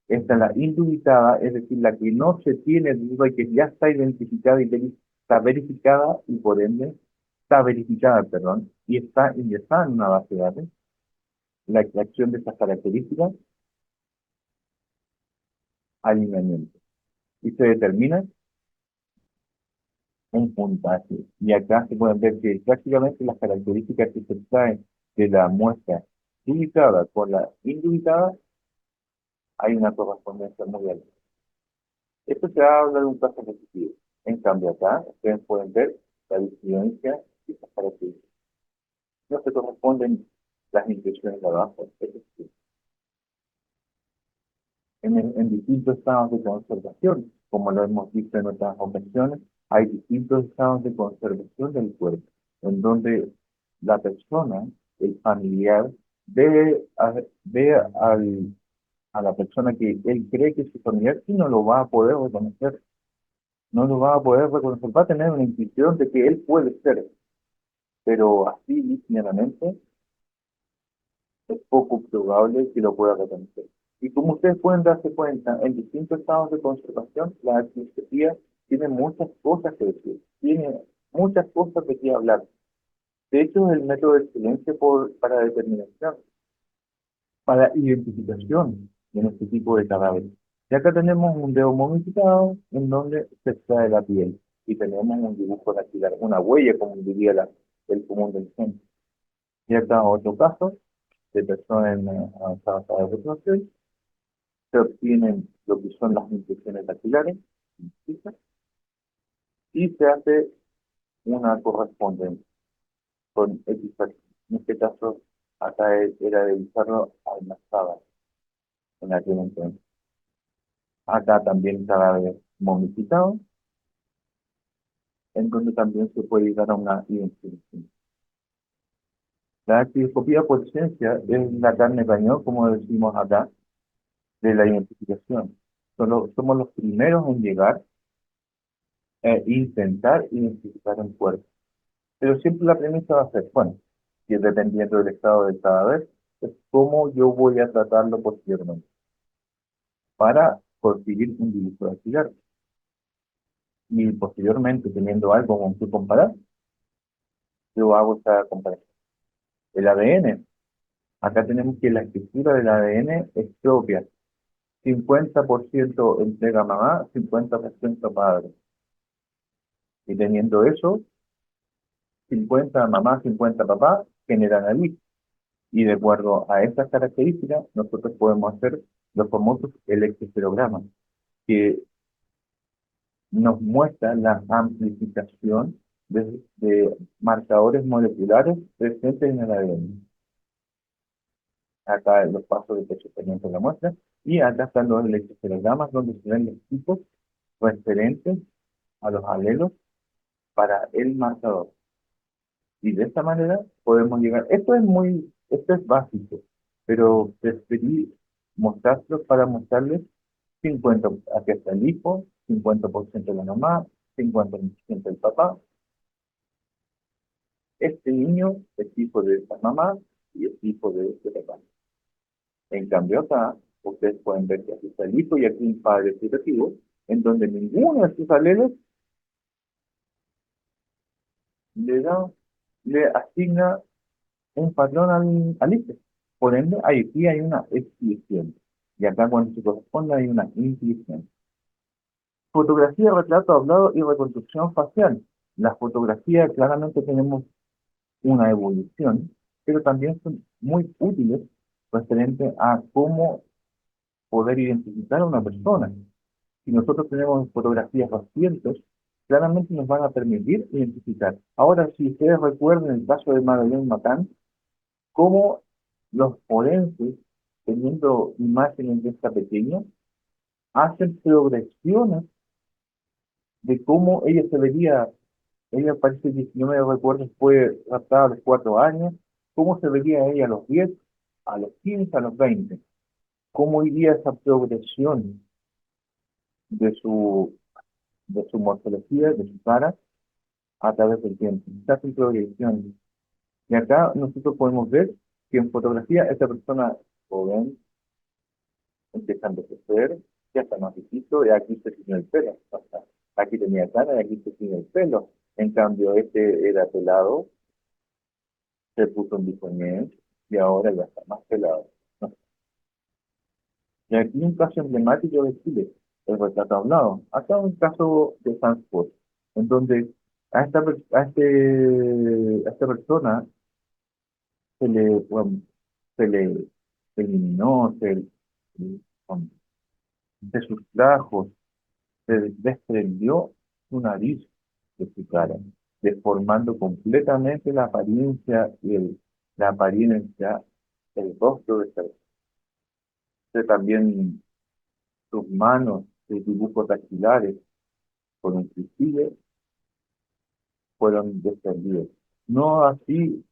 Esta es la indubitada, es decir, la que no se tiene duda y que ya está identificada y está verificada y por ende está verificada, perdón, y está ingresada en una base de datos. La extracción de estas características, alineamiento. Y se determina un puntaje. Y acá se pueden ver que prácticamente las características que se extraen de la muestra dubitada con la indubitada, hay una correspondencia muy alta. Esto se habla de un caso positivo. En cambio acá, ustedes pueden ver la diferencia de estas características. No se corresponden las impresiones de abajo. Es decir, en distintos estados de conservación, como lo hemos visto en otras ocasiones, hay distintos estados de conservación del cuerpo, en donde la persona, el familiar, ve a la persona que él cree que es su familiar y no lo va a poder reconocer. no lo va a poder reconocer, va a tener una intuición de que él puede ser, pero así linealmente es poco probable que lo pueda reconocer. Y como ustedes pueden darse cuenta, en distintos estados de conservación, la arqueología tiene muchas cosas que decir, tiene muchas cosas de qué hablar. De hecho, es el método de excelencia para determinación, para identificación en este tipo de cadáveres. Y acá tenemos un dedo momificado en donde se extrae la piel y tenemos un dibujo dactilar, una huella, como diría el común del gente. Y acá otro caso de personas en avanzada fase de reproducción, se obtienen lo que son las impresiones dactilares, ¿sí? Y se hace una correspondencia con X. En este caso, acá era de bizarro almazada en aquel entonces. Acá también cadáver momificado, en donde también se puede llegar a una identificación. La arqueoscopía por esencia es la carne cañón, como decimos acá, de la identificación. Somos los primeros en llegar e intentar identificar un cuerpo. Pero siempre la premisa va a ser, bueno, y dependiendo del estado del cadáver, es cómo yo voy a tratarlo posteriormente para conseguir un dibujo dactilar. Y posteriormente, teniendo algo con que comparar, yo hago esta comparación. El ADN. Acá tenemos que la estructura del ADN es propia. 50% entrega mamá, 50% padre. Y teniendo eso, 50 mamá, 50 papá, generan al hijo. Y de acuerdo a estas características, nosotros podemos hacer los famosos electroferogramas, que nos muestran la amplificación de marcadores moleculares presentes en el ADN. Acá los pasos de procesamiento de la muestra, y acá están los electroferogramas donde se ven los tipos referentes a los alelos para el marcador. Y de esta manera podemos llegar. Esto es básico, pero preferí mostrarlo para mostrarles 50, aquí está el hijo, 50% de la mamá, 50% del papá. Este niño es hijo de esta mamá y es hijo de este papá. En cambio acá, ustedes pueden ver que aquí está el hijo y aquí un padre putativo, en donde ninguno de sus alelos le da, le asigna un patrón al hijo. Por ende, aquí hay una exclusión. Y acá cuando se corresponde hay una inclusión. Fotografía, retrato hablado y reconstrucción facial. Las fotografías claramente tenemos una evolución, pero también son muy útiles referente a cómo poder identificar a una persona. Si nosotros tenemos fotografías recientes, claramente nos van a permitir identificar. Ahora, si ustedes recuerdan el caso de Madeleine McCann, cómo los forenses, teniendo imágenes de esta pequeña, hacen progresiones de cómo ella se vería. Ella parece que, si no me recuerdo, fue raptada a los 4 años. ¿Cómo se vería ella a los 10, a los 15, a los 20? ¿Cómo iría esa progresión de su morfología, de su cara, a través del tiempo? Esa es su progresión. Y acá nosotros podemos ver que en fotografía esta persona joven, empezando a crecer, ya está más viejito, y aquí se tiñó el pelo. O sea, aquí tenía cara y aquí se tiñó el pelo. En cambio, este era pelado, se puso un bifoñez y ahora ya está más pelado, ¿no? Y aquí un caso emblemático de Chile, el retrato hablado. Acá un caso de Sanford, en donde a esta persona bueno, se le eliminó, um, de sus trajos, se desprendió su nariz de su cara, deformando completamente la apariencia la apariencia, el rostro de esta también sus manos de dibujos dactilares con un cuchillo fueron desprendidos. No así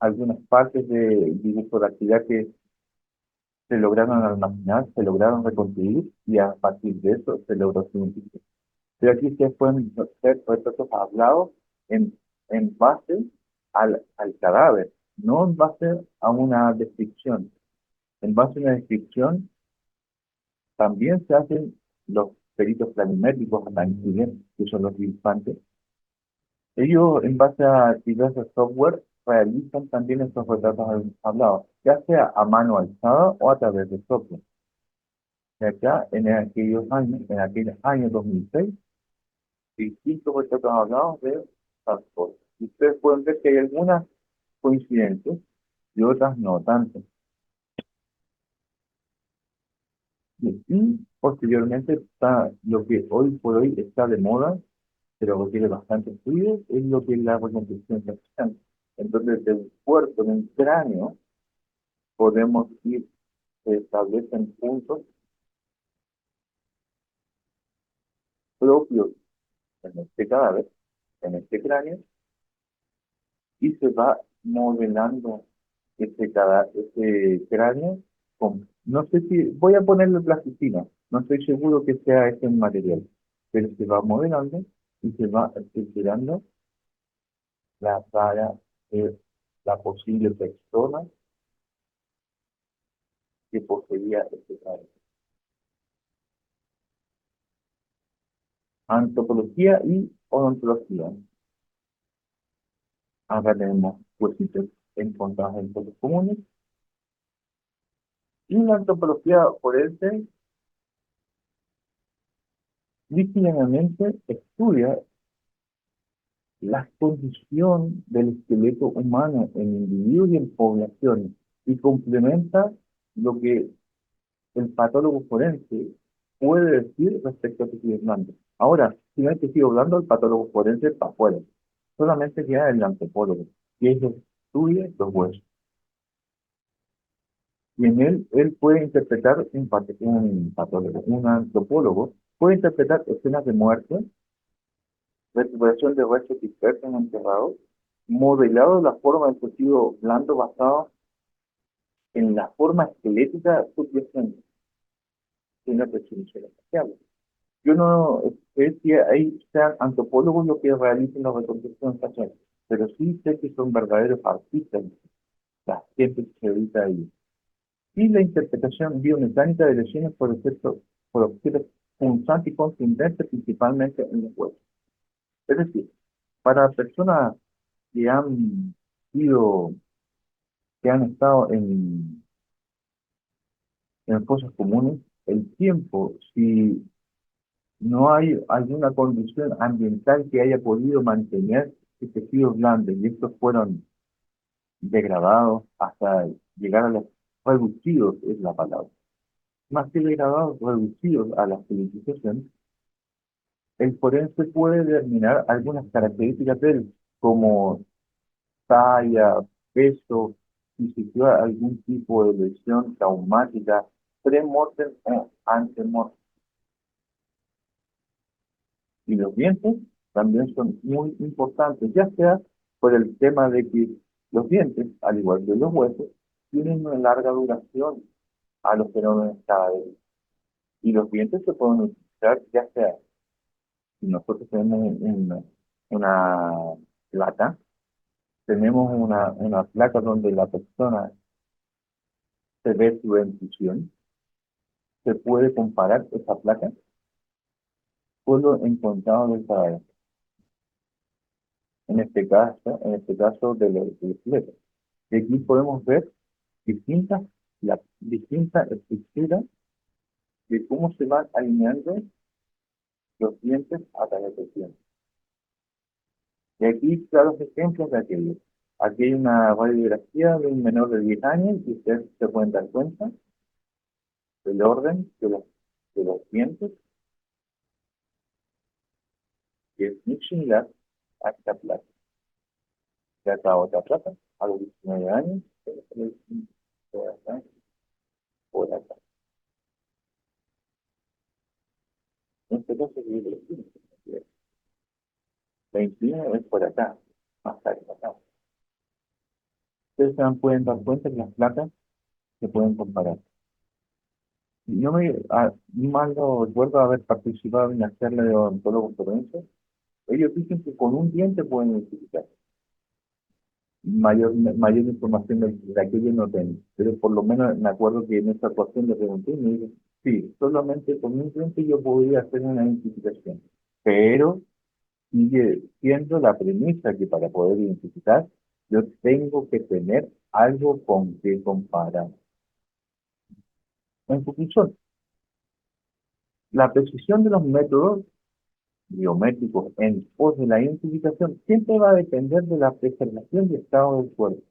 algunas partes de dibujo dactilar que se lograron almacenar, se lograron reconstruir y a partir de eso se logró su identificación. Pero aquí ustedes pueden ser retratos hablados en, en base al cadáver, no en base a una descripción. En base a una descripción también se hacen los peritos planimétricos también, que son los infantes. Ellos, en base a diversos software, realizan también estos retratos hablados, ya sea a mano alzada o a través de software. Y acá, en aquellos años 2006, distintos retratos hablados de Salesforce. Y ustedes pueden ver que hay algunas coincidencias y otras no tanto. Y posteriormente está lo que hoy por hoy está de moda, pero que tiene bastante estudio, es lo que es la reconstrucción facial. Entonces, de un cuerpo, de un cráneo, podemos ir, se establecen puntos propios en este cadáver, en este cráneo, y se va modelando ese cráneo no sé si, voy a ponerle plasticina, no estoy seguro que sea ese material, pero se va modelando y se va estructurando la cara de la posible persona que poseía ese cráneo. Antropología y odontología. Acá tenemos huesitos encontrados en fosas comunes. Y la antropología forense líquidamente estudia la condición del esqueleto humano en individuos y en poblaciones y complementa lo que el patólogo forense puede decir respecto a sus demandas. Ahora, si no hay que sigo hablando, el patólogo forense para afuera. Solamente queda el antropólogo, que es el que estudia los huesos. Y en él puede interpretar un patólogo, un antropólogo, puede interpretar escenas de muerte, recuperación de restos dispersos enterrados, modelado de la forma del tejido blando basado en la forma esquelética subyacente, de una definición espacial. Yo no sé si hay sean antropólogos los que realicen la reconstrucción facial, pero sí sé que son verdaderos artistas, la gente que se dedica a ello. Y la interpretación biomecánica de lesiones por objetos punzantes y contundentes, principalmente en los huesos. Es decir, para personas que han sido, que han estado en fosas comunes, el tiempo, si no hay alguna condición ambiental que haya podido mantener ese tejido blando y estos fueron degradados hasta llegar a los reducidos, es la palabra. Más que degradados, reducidos a la solidificación, el forense puede determinar algunas características de él, como talla, peso, si sufrió algún tipo de lesión traumática, pre-mortem o ante-mortem. Y los dientes también son muy importantes, ya sea por el tema de que los dientes, al igual que los huesos, tienen una larga duración a los fenómenos cadavéricos. Y los dientes se pueden utilizar, ya sea si nosotros tenemos una placa, tenemos una placa donde la persona se ve su dentición, se puede comparar esa placa con lo encontrado del cadáver. En este caso de los esqueletos. Y aquí podemos ver distintas, la distinta estructura de cómo se van alineando los dientes a través del tiempo. Y aquí, claros ejemplos de aquello. Aquí hay una radiografía de un menor de 10 años y ustedes se pueden dar cuenta del orden de los dientes, que es muy similar a esta placa. De acá a otra placa, a los 19 años, por acá, por acá. En este caso, yo creo que 21 es por acá, más tarde, acá. Ustedes se pueden dar cuenta que las placas se pueden comparar. Yo mal no recuerdo haber participado en la charla de odontólogos forenses. Ellos dicen que con un diente pueden identificar. Mayor información de la que yo no tengo. Pero por lo menos me acuerdo que en esta ocasión le pregunté y me dijo, sí, solamente con un diente yo podría hacer una identificación. Pero sigue siendo la premisa que para poder identificar, yo tengo que tener algo con que comparar. En conclusión, la precisión de los métodos biométricos en pos de la identificación siempre va a depender de la preservación del estado del cuerpo.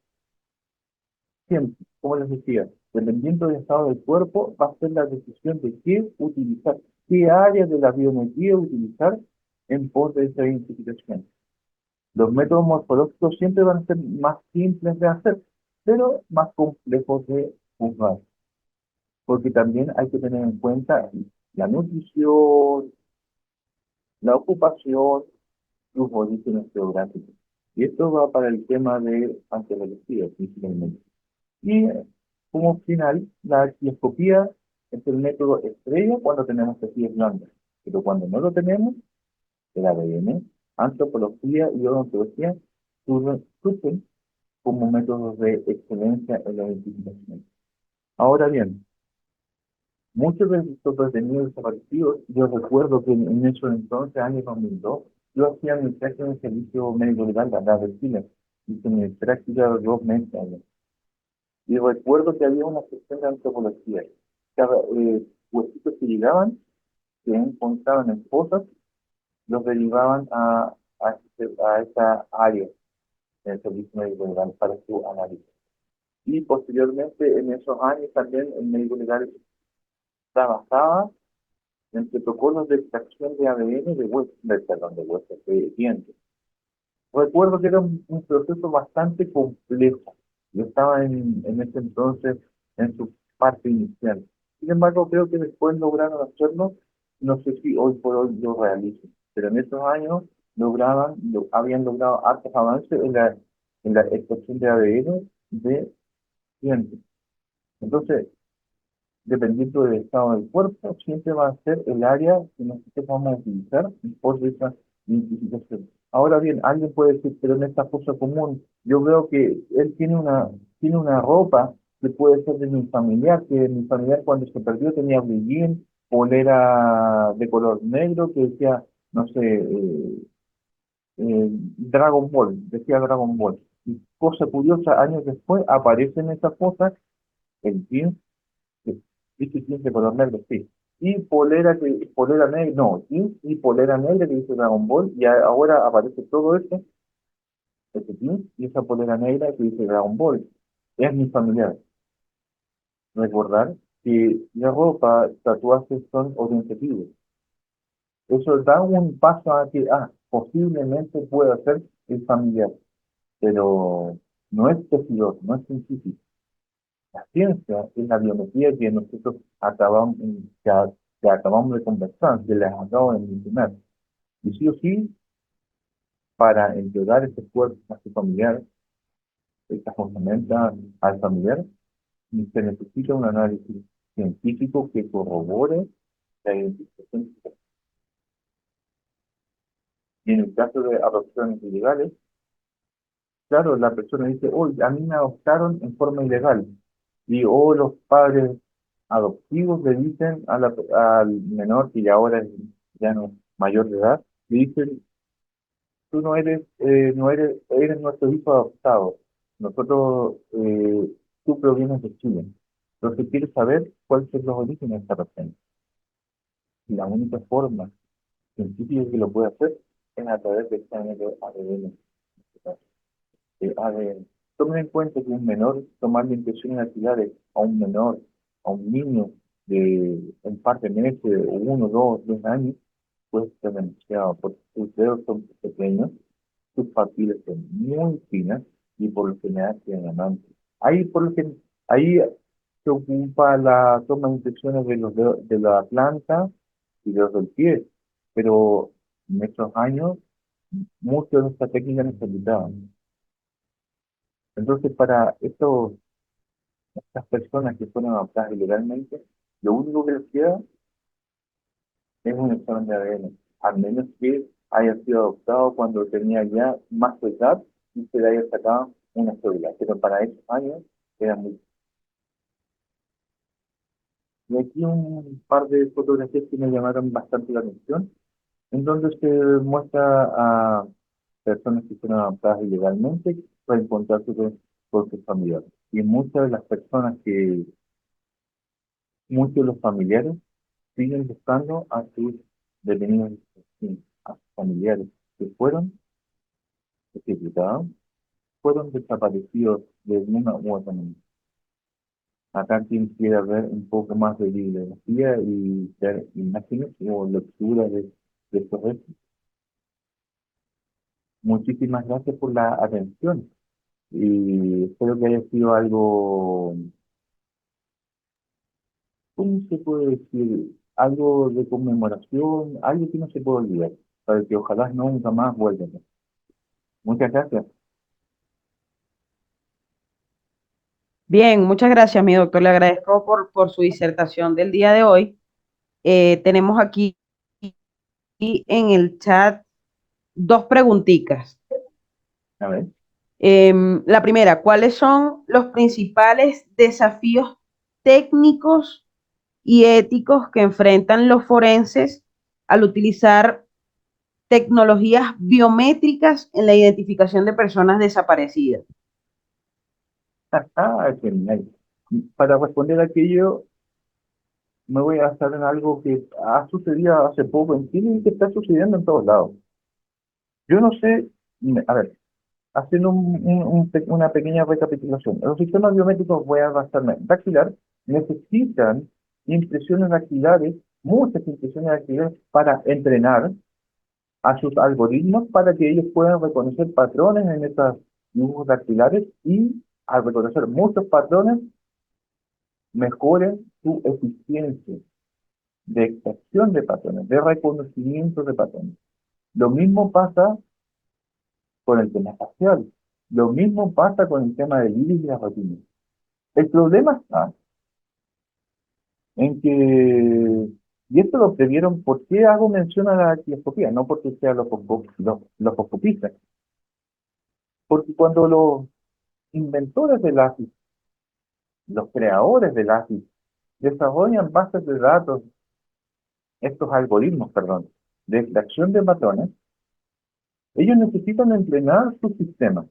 Siempre, como les decía, dependiendo del estado del cuerpo, va a ser la decisión de qué utilizar, qué área de la biometría utilizar en pos de esa identificación. Los métodos morfológicos siempre van a ser más simples de hacer, pero más complejos de juzgar, porque también hay que tener en cuenta la nutrición, la ocupación, sus orígenes geográficos. Y esto va para el tema de angiología, principalmente. Y como final, la arquioscopía es el método estrella cuando tenemos tejidos blandos, pero cuando no lo tenemos, el ADN, antropología y odontología surgen como métodos de excelencia en la identificación. Ahora bien, muchos de estos detenidos desaparecidos, yo recuerdo que en esos entonces, año 2002, yo hacía mi práctica en el servicio médico legal de acá de Chile, hice mi práctica de 2 meses allá. Y recuerdo que había una sección de antropología. Cada huesitos que llegaban, que encontraban en fosas, los derivaban a esa área del servicio médico legal para su análisis. Y posteriormente, en esos años también, el médico legal trabajaba en protocolos de extracción de ADN de huesos, perdón, de huesos, de dientes. Recuerdo que era un proceso bastante complejo. Yo estaba en ese entonces en su parte inicial. Sin embargo, creo que después lograron hacerlo, no sé si hoy por hoy lo realicen, pero en esos años habían logrado hartos avances en la extracción de ADN de dientes. Entonces, dependiendo del estado del cuerpo, siempre va a ser el área que nosotros vamos a utilizar por esa identificación. Ahora bien, alguien puede decir, pero en esta fosa común, yo veo que él tiene una ropa que puede ser de mi familiar, que mi familiar cuando se perdió tenía blue jean, polera de color negro, que decía, no sé, Dragon Ball, decía Dragon Ball. Y cosa curiosa, años después aparece en esa fosa el jean. Sí. Dice jeans de color negro, sí. Y polera negra, no, jeans y polera negra que dice Dragon Ball, y ahora aparece todo esto, ese jeans y esa polera negra que dice Dragon Ball. Es mi familiar. Recordar que la ropa, tatuajes son orientativos. Eso da un paso a que, posiblemente pueda ser el familiar, pero no es tejedor, no es científico. La ciencia es la biometría que nosotros que acabamos de conversar, que les acabo de mencionar. Y sí o sí, para entregar ese cuerpo a su familiar, esta fundamenta al familiar, se necesita un análisis científico que corrobore la identificación. Y en el caso de adopciones ilegales, claro, la persona dice, oye, a mí me adoptaron en forma ilegal. Y o los padres adoptivos le dicen al menor, que ya ahora es ya no mayor de edad, le dicen, tú eres nuestro hijo adoptado. Nosotros, tú provienes de Chile. Entonces quieres saber cuáles son los orígenes de esta persona. Y la única forma científica que lo puede hacer es a través de exámenes de ADN. ADN. Tomen en cuenta que un menor, tomarle impresiones dactilares a un menor, a un niño de un par de meses, o 1, 2, 3 años, puede ser demasiado, porque sus dedos son pequeños, sus papilas son muy finas y por lo general tienen amantes. Ahí se ocupa la toma de impresiones de los de la planta y de los del pie, pero en estos años muchas de estas técnicas no se olvidaban. Entonces, para estas personas que fueron adoptadas ilegalmente, Lo único que les queda es un examen de ADN, al menos que haya sido adoptado cuando tenía ya más de edad y se le haya sacado una cédula, pero para esos años era muy... Y aquí un par de fotografías que me llamaron bastante la atención, en donde se muestra a personas que fueron adoptadas ilegalmente para encontrarse con sus familiares. Y muchas de las personas muchos de los familiares siguen buscando a sus detenidos, sí, a sus familiares que fueron ejecutados, fueron desaparecidos de una u otra manera. Acá quien quiera ver un poco más de bibliografía y ver imágenes o lectura de estos hechos. Muchísimas gracias por la atención y espero que haya sido algo, ¿cómo se puede decir? Algo de conmemoración, algo que no se puede olvidar, para que ojalá nunca más vuelva. Muchas gracias. Bien, muchas gracias, mi doctor. Le agradezco por su disertación del día de hoy. Tenemos aquí en el chat dos preguntitas. A ver. La primera, ¿cuáles son los principales desafíos técnicos y éticos que enfrentan los forenses al utilizar tecnologías biométricas en la identificación de personas desaparecidas? Ah, genial. Para responder a aquello, me voy a basar en algo que ha sucedido hace poco en Chile y que está sucediendo en todos lados. Yo no sé, a ver, haciendo una pequeña recapitulación. Los sistemas biométricos, voy a basarme en dactilar, necesitan impresiones dactilares, muchas impresiones dactilares para entrenar a sus algoritmos para que ellos puedan reconocer patrones en estos dibujos dactilares y al reconocer muchos patrones mejoren su eficiencia de extracción de patrones, de reconocimiento de patrones. Lo mismo pasa con el tema facial. Lo mismo pasa con el tema del iris y la retina. El problema está en que, y esto lo previeron, ¿por qué hago mención a la dactiloscopía? No porque sea los foscopistas. Porque cuando los inventores del ASIS, los creadores del ASIS, desarrollan bases de datos, estos algoritmos, perdón, de extracción de patrones, ellos necesitan entrenar sus sistemas.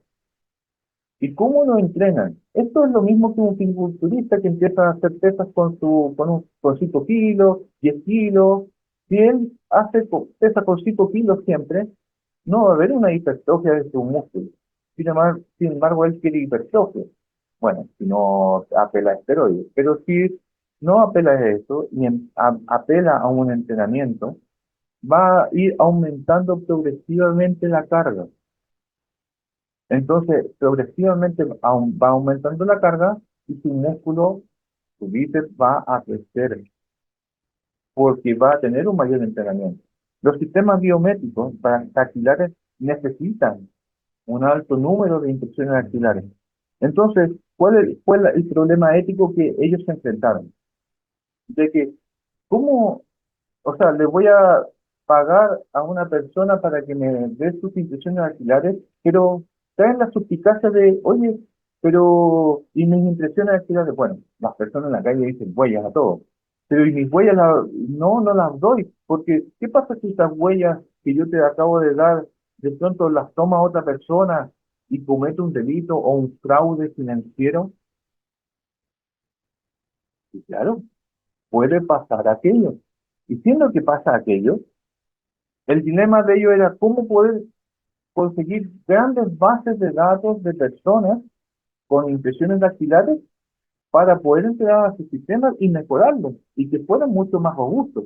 ¿Y cómo lo entrenan? Esto es lo mismo que un fisiculturista que empieza a hacer pesas con 5 kilos, 10 kilos. Si él pesa con 5 kilos siempre, no va a haber una hipertrofia de su músculo. Sin embargo, él quiere hipertrofia. Bueno, si no apela a esteroides. Pero si no apela a eso y apela a un entrenamiento, va a ir aumentando progresivamente la carga. Entonces, progresivamente va aumentando la carga y su músculo, su bíceps va a crecer porque va a tener un mayor entrenamiento. Los sistemas biométricos dactilares necesitan un alto número de impresiones dactilares. Entonces, ¿cuál fue el problema ético que ellos se enfrentaron? De que, ¿cómo? O sea, le voy a pagar a una persona para que me dé sus impresiones dactilares, pero traen la suspicacia de, oye, pero, ¿y mis impresiones dactilares? Bueno, las personas en la calle dicen huellas a todo, pero ¿y mis huellas? No las doy, porque ¿qué pasa si estas huellas que yo te acabo de dar, de pronto las toma otra persona y comete un delito o un fraude financiero? Y claro, puede pasar aquello. Y siendo que pasa aquello, el dilema de ello era cómo poder conseguir grandes bases de datos de personas con impresiones dactilares para poder entregar a sus sistemas y mejorarlos y que fueran mucho más robustos,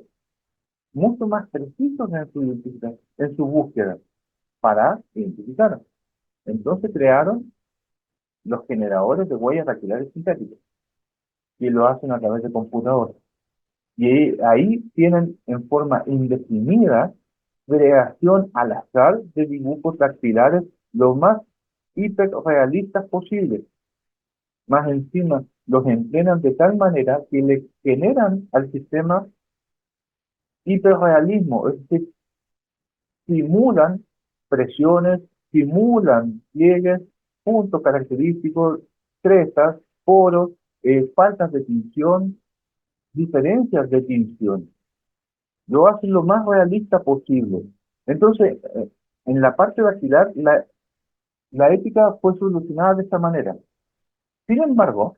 mucho más precisos en en su búsqueda para identificar. Entonces crearon los generadores de huellas dactilares sintéticas y lo hacen a través de computadores. Y ahí tienen en forma indefinida creación al azar de dibujos dactilares lo más hiperrealistas posibles. más encima los entrenan de tal manera que le generan al sistema hiperrealismo, es decir, simulan presiones, simulan pliegues, puntos característicos, crestas, poros, faltas de tinción, diferencias de tinción. Lo hacen lo más realista posible. Entonces, en la parte dactilar, la ética fue solucionada de esta manera. Sin embargo,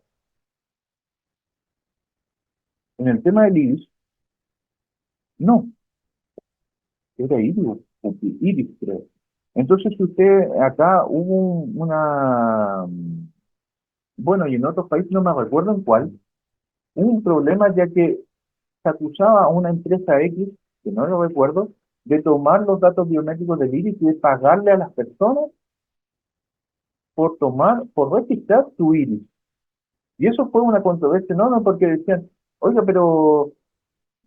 en el tema del iris, no, era iris, iris creo. Entonces, si usted, acá hubo una, bueno, y en otros países no me recuerdo en cuál, hubo un problema ya que se acusaba a una empresa X, que no lo recuerdo, de tomar los datos biométricos del iris y de pagarle a las personas por registrar su iris. Y eso fue una controversia enorme porque decían, oiga, pero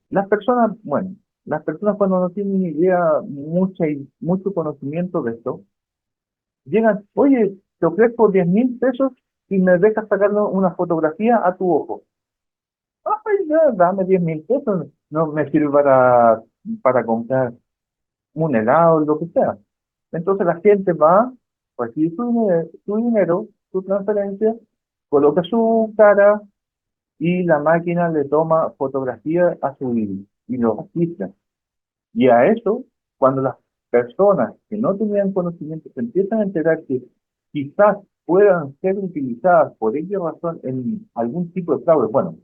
las personas, bueno, las personas cuando no tienen ni idea, mucho conocimiento de esto, llegan, oye, te ofrezco 10.000 pesos y me dejas sacarle una fotografía a tu ojo. Ah, pues ya, dame 10.000 pesos, no me sirve para comprar un helado, lo que sea. Entonces la gente va, recibe su dinero, su transferencia, coloca su cara y la máquina le toma fotografía a su iris y lo registra. Y a eso, cuando las personas que no tenían conocimiento se empiezan a enterar que quizás puedan ser utilizadas por X razón en algún tipo de fraude, bueno,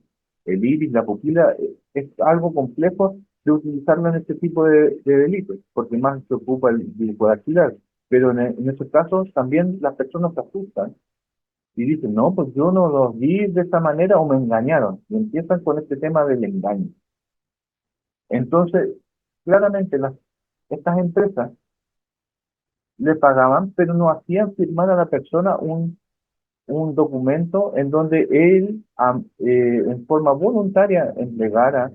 el iris, la pupila, es algo complejo de utilizarlo en este tipo de delitos, porque más se ocupa el dactilar. Pero en esos casos también las personas se asustan y dicen, no, pues yo no los vi de esta manera o me engañaron. Y empiezan con este tema del engaño. Entonces, claramente estas empresas le pagaban, pero no hacían firmar a la persona un documento en donde él, en forma voluntaria, entregara,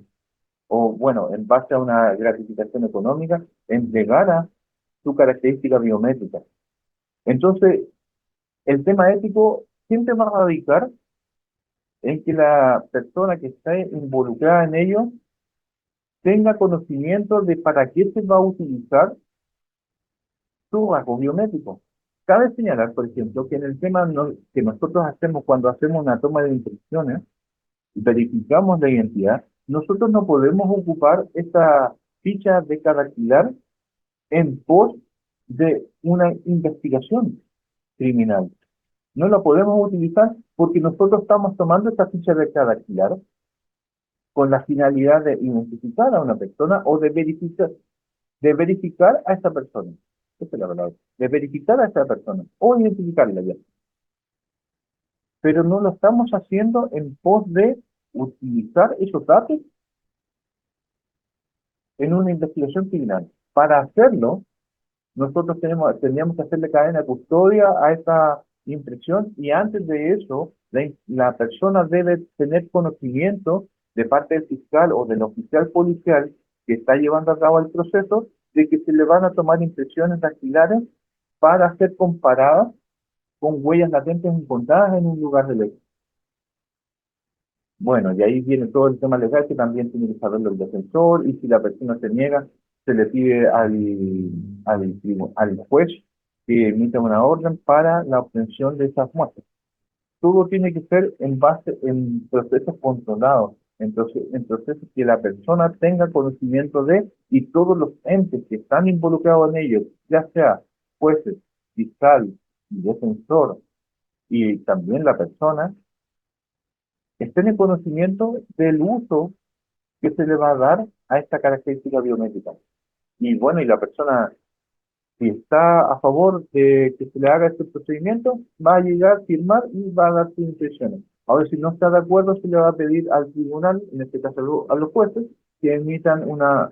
o bueno, en base a una gratificación económica, entregara su característica biométrica. Entonces, el tema ético siempre va a radicar en que la persona que está involucrada en ello tenga conocimiento de para qué se va a utilizar su rasgo biométrico. Cabe señalar, por ejemplo, que en el tema que nosotros hacemos cuando hacemos una toma de impresiones, verificamos la identidad, nosotros no podemos ocupar esta ficha de dactilar en pos de una investigación criminal. No la podemos utilizar porque nosotros estamos tomando esta ficha de dactilar con la finalidad de identificar a una persona o de verificar a esa persona. Esa es la palabra. De verificar a esa persona o identificarla ya. Pero no lo estamos haciendo en pos de utilizar esos datos en una investigación criminal. Para hacerlo, nosotros tendríamos que hacerle cadena de custodia a esa impresión y antes de eso, la persona debe tener conocimiento de parte del fiscal o del oficial policial que está llevando a cabo el proceso de que se le van a tomar impresiones dactilares para ser comparadas con huellas latentes encontradas en un lugar del hecho. Bueno, y ahí viene todo el tema legal que también tiene que saberlo el defensor y si la persona se niega, se le pide al juez que emita una orden para la obtención de esas muestras. Todo tiene que ser en base en procesos controlados, en procesos que la persona tenga conocimiento de y todos los entes que están involucrados en ellos, ya sea jueces, fiscal, defensor y también la persona, estén en conocimiento del uso que se le va a dar a esta característica biométrica. Y bueno, y la persona, si está a favor de que se le haga este procedimiento, va a llegar, firmar y va a dar sus impresiones. Ahora, si no está de acuerdo, se le va a pedir al tribunal, en este caso a los jueces, que emitan una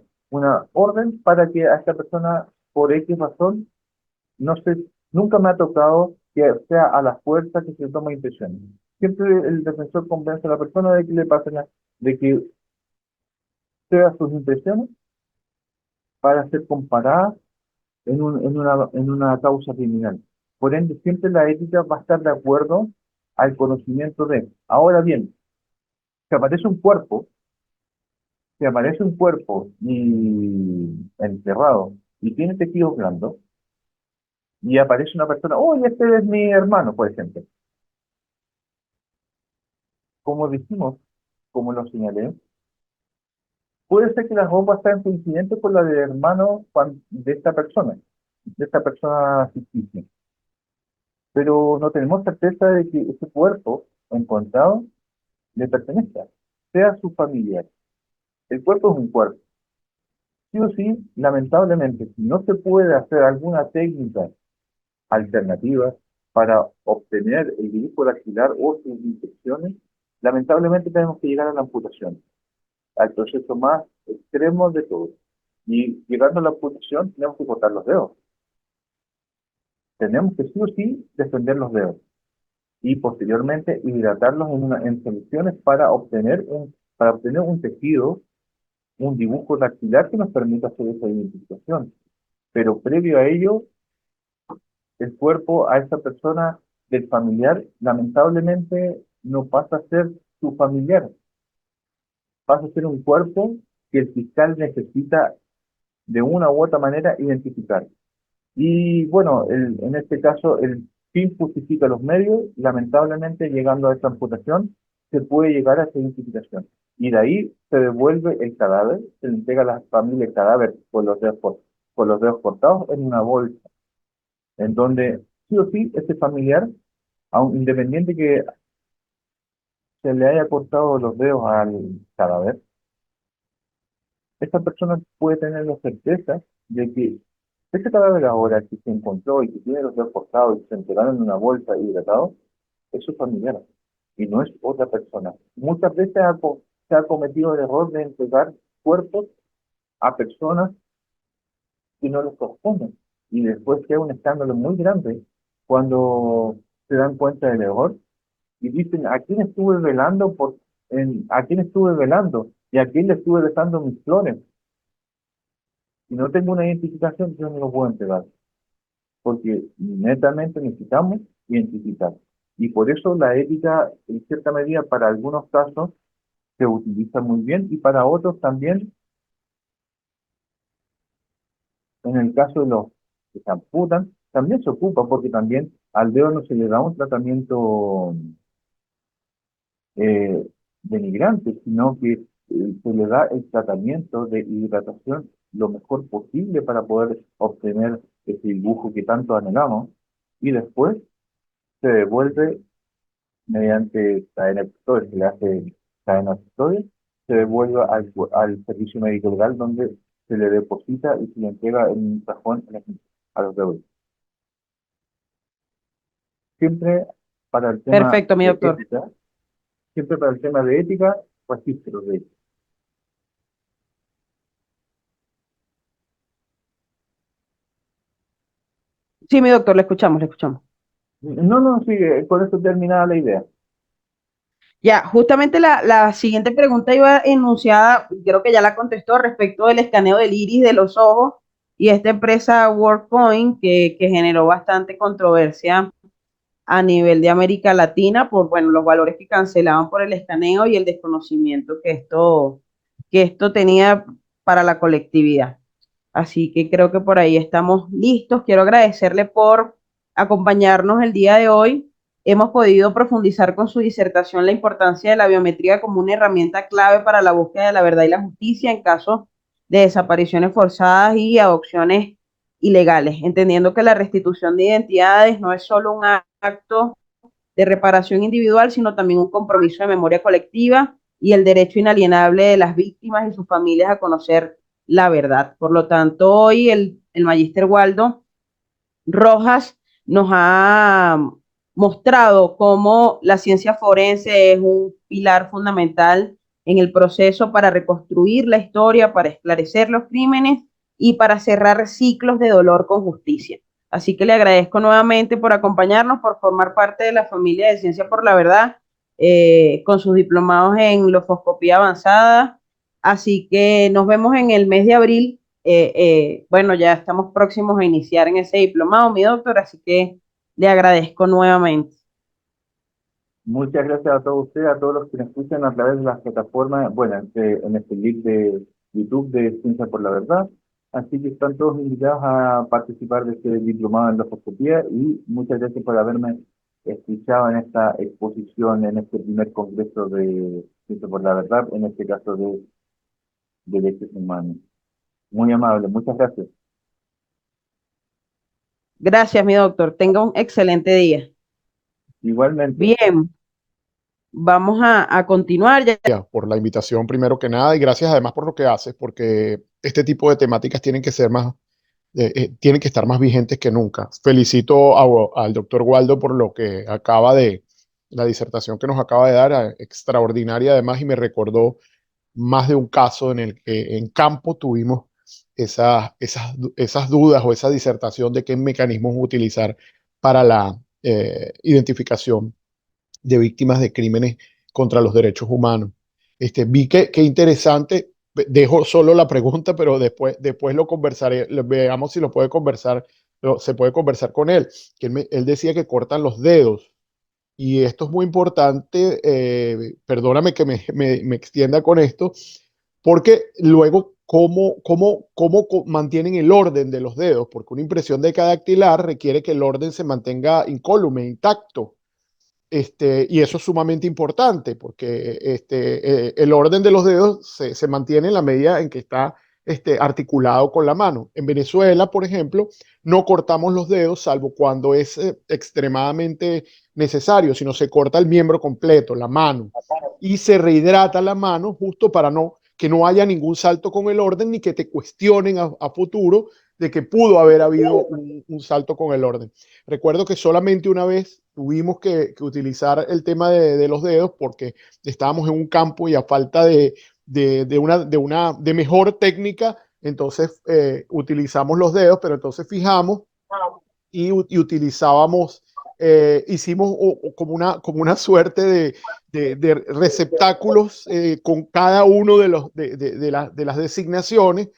orden para que a esta persona, por X razón, no sé, nunca me ha tocado que sea a la fuerza que se toma impresiones. Siempre el defensor convence a la persona de que le pasen de que sea sus impresiones para ser comparadas en una causa criminal. Por ende, siempre la ética va a estar de acuerdo al conocimiento de. Ahora bien, si aparece un cuerpo, si aparece un cuerpo y enterrado y tiene tejidos blandos, y aparece una persona, oye, este es mi hermano, por ejemplo. Como dijimos, como lo señalé, puede ser que la ropa sea en coincidente con la del hermano de esta persona ficticia, pero no tenemos certeza de que ese cuerpo encontrado le pertenezca, sea su familiar. El cuerpo es un cuerpo. Sí o sí, lamentablemente, si no se puede hacer alguna técnica alternativa para obtener el dibujo dactilar o sus infecciones, lamentablemente tenemos que llegar a la amputación, al proceso más extremo de todo. Y llegando a la amputación, tenemos que cortar los dedos. Tenemos que sí o sí defender los dedos y posteriormente hidratarlos en soluciones para obtener un tejido, un dibujo dactilar que nos permita hacer esa identificación. Pero previo a ello, el cuerpo a esa persona del familiar lamentablemente no pasa a ser su familiar, pasa a ser un cuerpo que el fiscal necesita de una u otra manera identificar. Y bueno, en este caso el fin justifica los medios, lamentablemente llegando a esta amputación se puede llegar a esa identificación. Y de ahí se devuelve el cadáver, se le entrega a la familia el cadáver con los dedos cortados en una bolsa, en donde sí o sí este familiar, aun independiente que se le haya cortado los dedos al cadáver, esta persona puede tener la certeza de que este cadáver ahora que se encontró y que tiene los dedos cortados y se entregaron en una bolsa hidratado, es su familiar y no es otra persona. Muchas veces se ha cometido el error de entregar cuerpos a personas que no les corresponden y después queda un escándalo muy grande cuando se dan cuenta del error y dicen a quién estuve velando a quién estuve velando y a quién le estuve dejando mis flores. Si no tengo una identificación, yo no lo puedo entregar, porque netamente necesitamos identificar. Y por eso la ética, en cierta medida, para algunos casos se utiliza muy bien y para otros también, en el caso de los que se amputan, también se ocupa, porque también al dedo no se le da un tratamiento eh, denigrante, sino que se le da el tratamiento de hidratación lo mejor posible para poder obtener ese dibujo que tanto anhelamos y después se devuelve mediante cadena de custodias, se le hace cadena de custodias, se devuelve al servicio médico legal donde se le deposita y se le entrega en un cajón a los deudores. Siempre para el tema Perfecto, mi de doctor. ética, siempre para el tema de ética, regístros de ética. Sí, mi doctor, le escuchamos, le escuchamos. No, no, sí, con eso terminaba la idea. Ya, justamente la siguiente pregunta iba enunciada, creo que ya la contestó respecto del escaneo del iris de los ojos y esta empresa WorkPoint que generó bastante controversia a nivel de América Latina por, bueno, los valores que cancelaban por el escaneo y el desconocimiento que esto tenía para la colectividad. Así que creo que por ahí estamos listos. Quiero agradecerle por acompañarnos el día de hoy. Hemos podido profundizar con su disertación la importancia de la biometría como una herramienta clave para la búsqueda de la verdad y la justicia en casos de desapariciones forzadas y adopciones ilegales, entendiendo que la restitución de identidades no es solo un acto de reparación individual, sino también un compromiso de memoria colectiva y el derecho inalienable de las víctimas y sus familias a conocer la verdad. Por lo tanto, hoy el magíster Waldo Rojas nos ha mostrado cómo la ciencia forense es un pilar fundamental en el proceso para reconstruir la historia, para esclarecer los crímenes y para cerrar ciclos de dolor con justicia. Así que le agradezco nuevamente por acompañarnos, por formar parte de la familia de Ciencia por la Verdad, con sus diplomados en lofoscopía avanzada. Así que nos vemos en el mes de abril. Bueno, ya estamos próximos a iniciar en ese diplomado, mi doctor, así que le agradezco nuevamente. Muchas gracias a todos ustedes, a todos los que nos escuchan a través de las plataformas, bueno, en este link de YouTube de Ciencia por la Verdad. Así que están todos invitados a participar de este diplomado en endoscopía y muchas gracias por haberme escuchado en esta exposición, en este primer congreso de Ciencia por la Verdad, en este caso de derechos humanos. Muy amable, muchas gracias. Gracias, mi doctor. Tenga un excelente día. Igualmente. Bien, vamos a continuar. Ya. Por la invitación primero que nada y gracias además por lo que haces, porque este tipo de temáticas tienen que ser más, tienen que estar más vigentes que nunca. Felicito al doctor Waldo por lo que acaba la disertación que nos acaba de dar, extraordinaria además, y me recordó más de un caso en el que en campo tuvimos esas dudas o esa disertación de qué mecanismos utilizar para la identificación de víctimas de crímenes contra los derechos humanos. Vi que interesante, dejo solo la pregunta, pero después lo conversaré, veamos si lo puede conversar, se puede conversar con él, que él decía que cortan los dedos. Y esto es muy importante, perdóname que me extienda con esto, porque luego, ¿cómo mantienen el orden de los dedos? Porque una impresión decadactilar requiere que el orden se mantenga incólume, intacto. Y eso es sumamente importante porque el orden de los dedos se mantiene en la medida en que está articulado con la mano. En Venezuela, por ejemplo, no cortamos los dedos salvo cuando es extremadamente necesario, sino se corta el miembro completo, la mano, y se rehidrata la mano justo para que no haya ningún salto con el orden ni que te cuestionen a futuro de que pudo haber habido un salto con el orden. Recuerdo que solamente una vez tuvimos que utilizar el tema de los dedos porque estábamos en un campo y a falta de mejor técnica, entonces utilizamos los dedos, pero entonces fijamos y utilizábamos, hicimos como una suerte de receptáculos con cada uno de las designaciones,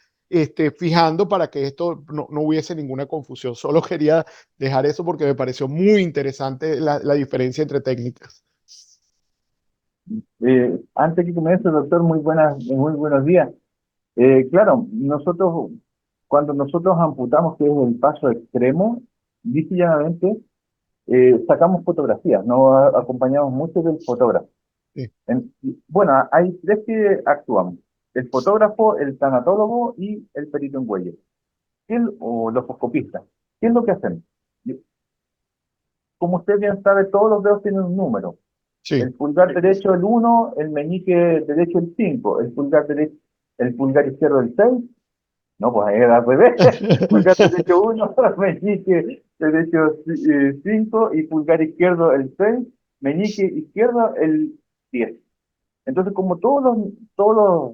fijando para que esto no hubiese ninguna confusión. Solo quería dejar eso porque me pareció muy interesante la diferencia entre técnicas. Antes que comience, doctor, muy buenos días. Claro, cuando nosotros amputamos, que es el paso extremo, dice llanamente, sacamos fotografías, no acompañamos mucho del fotógrafo. Sí. Bueno, hay tres que actúan: el fotógrafo, el tanatólogo y el perito en huellas, o los foscopistas. ¿Qué es lo que hacen? Como usted bien sabe, todos los dedos tienen un número. Sí. El pulgar derecho el 1, el meñique derecho el 5, el pulgar izquierdo el 6. No, pues ahí era al revés. Pulgar derecho 1, meñique derecho 5 y pulgar izquierdo el 6, meñique izquierdo el 10. Entonces, como todos los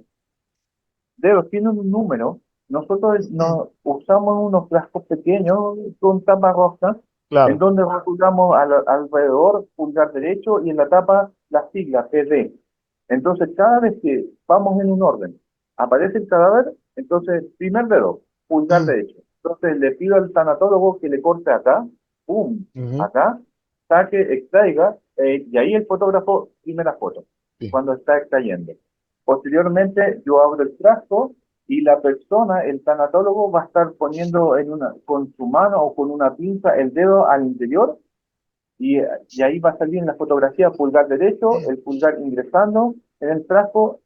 dedos tienen un número, nosotros nos usamos unos frascos pequeños con tapa roja, en Claro. donde rotulamos alrededor pulgar derecho y en la tapa la sigla PD. Entonces, cada vez que vamos en un orden, aparece el cadáver, entonces, primer dedo, pulgar derecho. Entonces, le pido al tanatólogo que le corte acá, pum, acá, saque, extraiga, y ahí el fotógrafo, primera foto, Sí. cuando está extrayendo. Posteriormente, yo abro el frasco y la persona, el tanatólogo, va a estar poniendo con su mano o con una pinza el dedo al interior y ahí va a salir en la fotografía pulgar derecho, el pulgar ingresando en el frasco.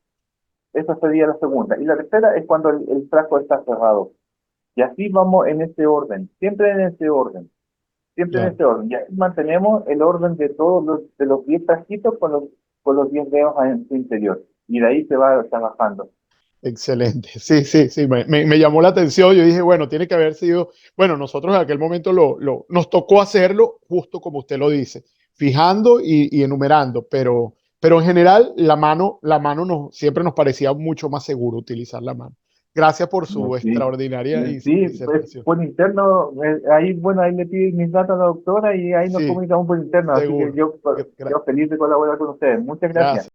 Esa sería la segunda. Y la tercera es cuando el frasco está cerrado. Y así vamos en ese orden, siempre en ese orden, siempre en Claro. ese orden. Y así mantenemos el orden de todos los 10 frasquitos con los 10 dedos en su interior. Y de ahí se va trabajando. Excelente. Sí, sí, sí, me llamó la atención. Yo dije, bueno, tiene que haber sido, bueno, nosotros en aquel momento nos tocó hacerlo justo como usted lo dice, fijando y enumerando, pero en general siempre nos parecía mucho más seguro utilizar la mano. Gracias por su Sí, extraordinaria sí, pues disertación. por interno, ahí le pido mis datos a la doctora y ahí nos Sí, comunicamos por interno. Así que seguro. yo feliz de colaborar con ustedes. Muchas gracias. Gracias.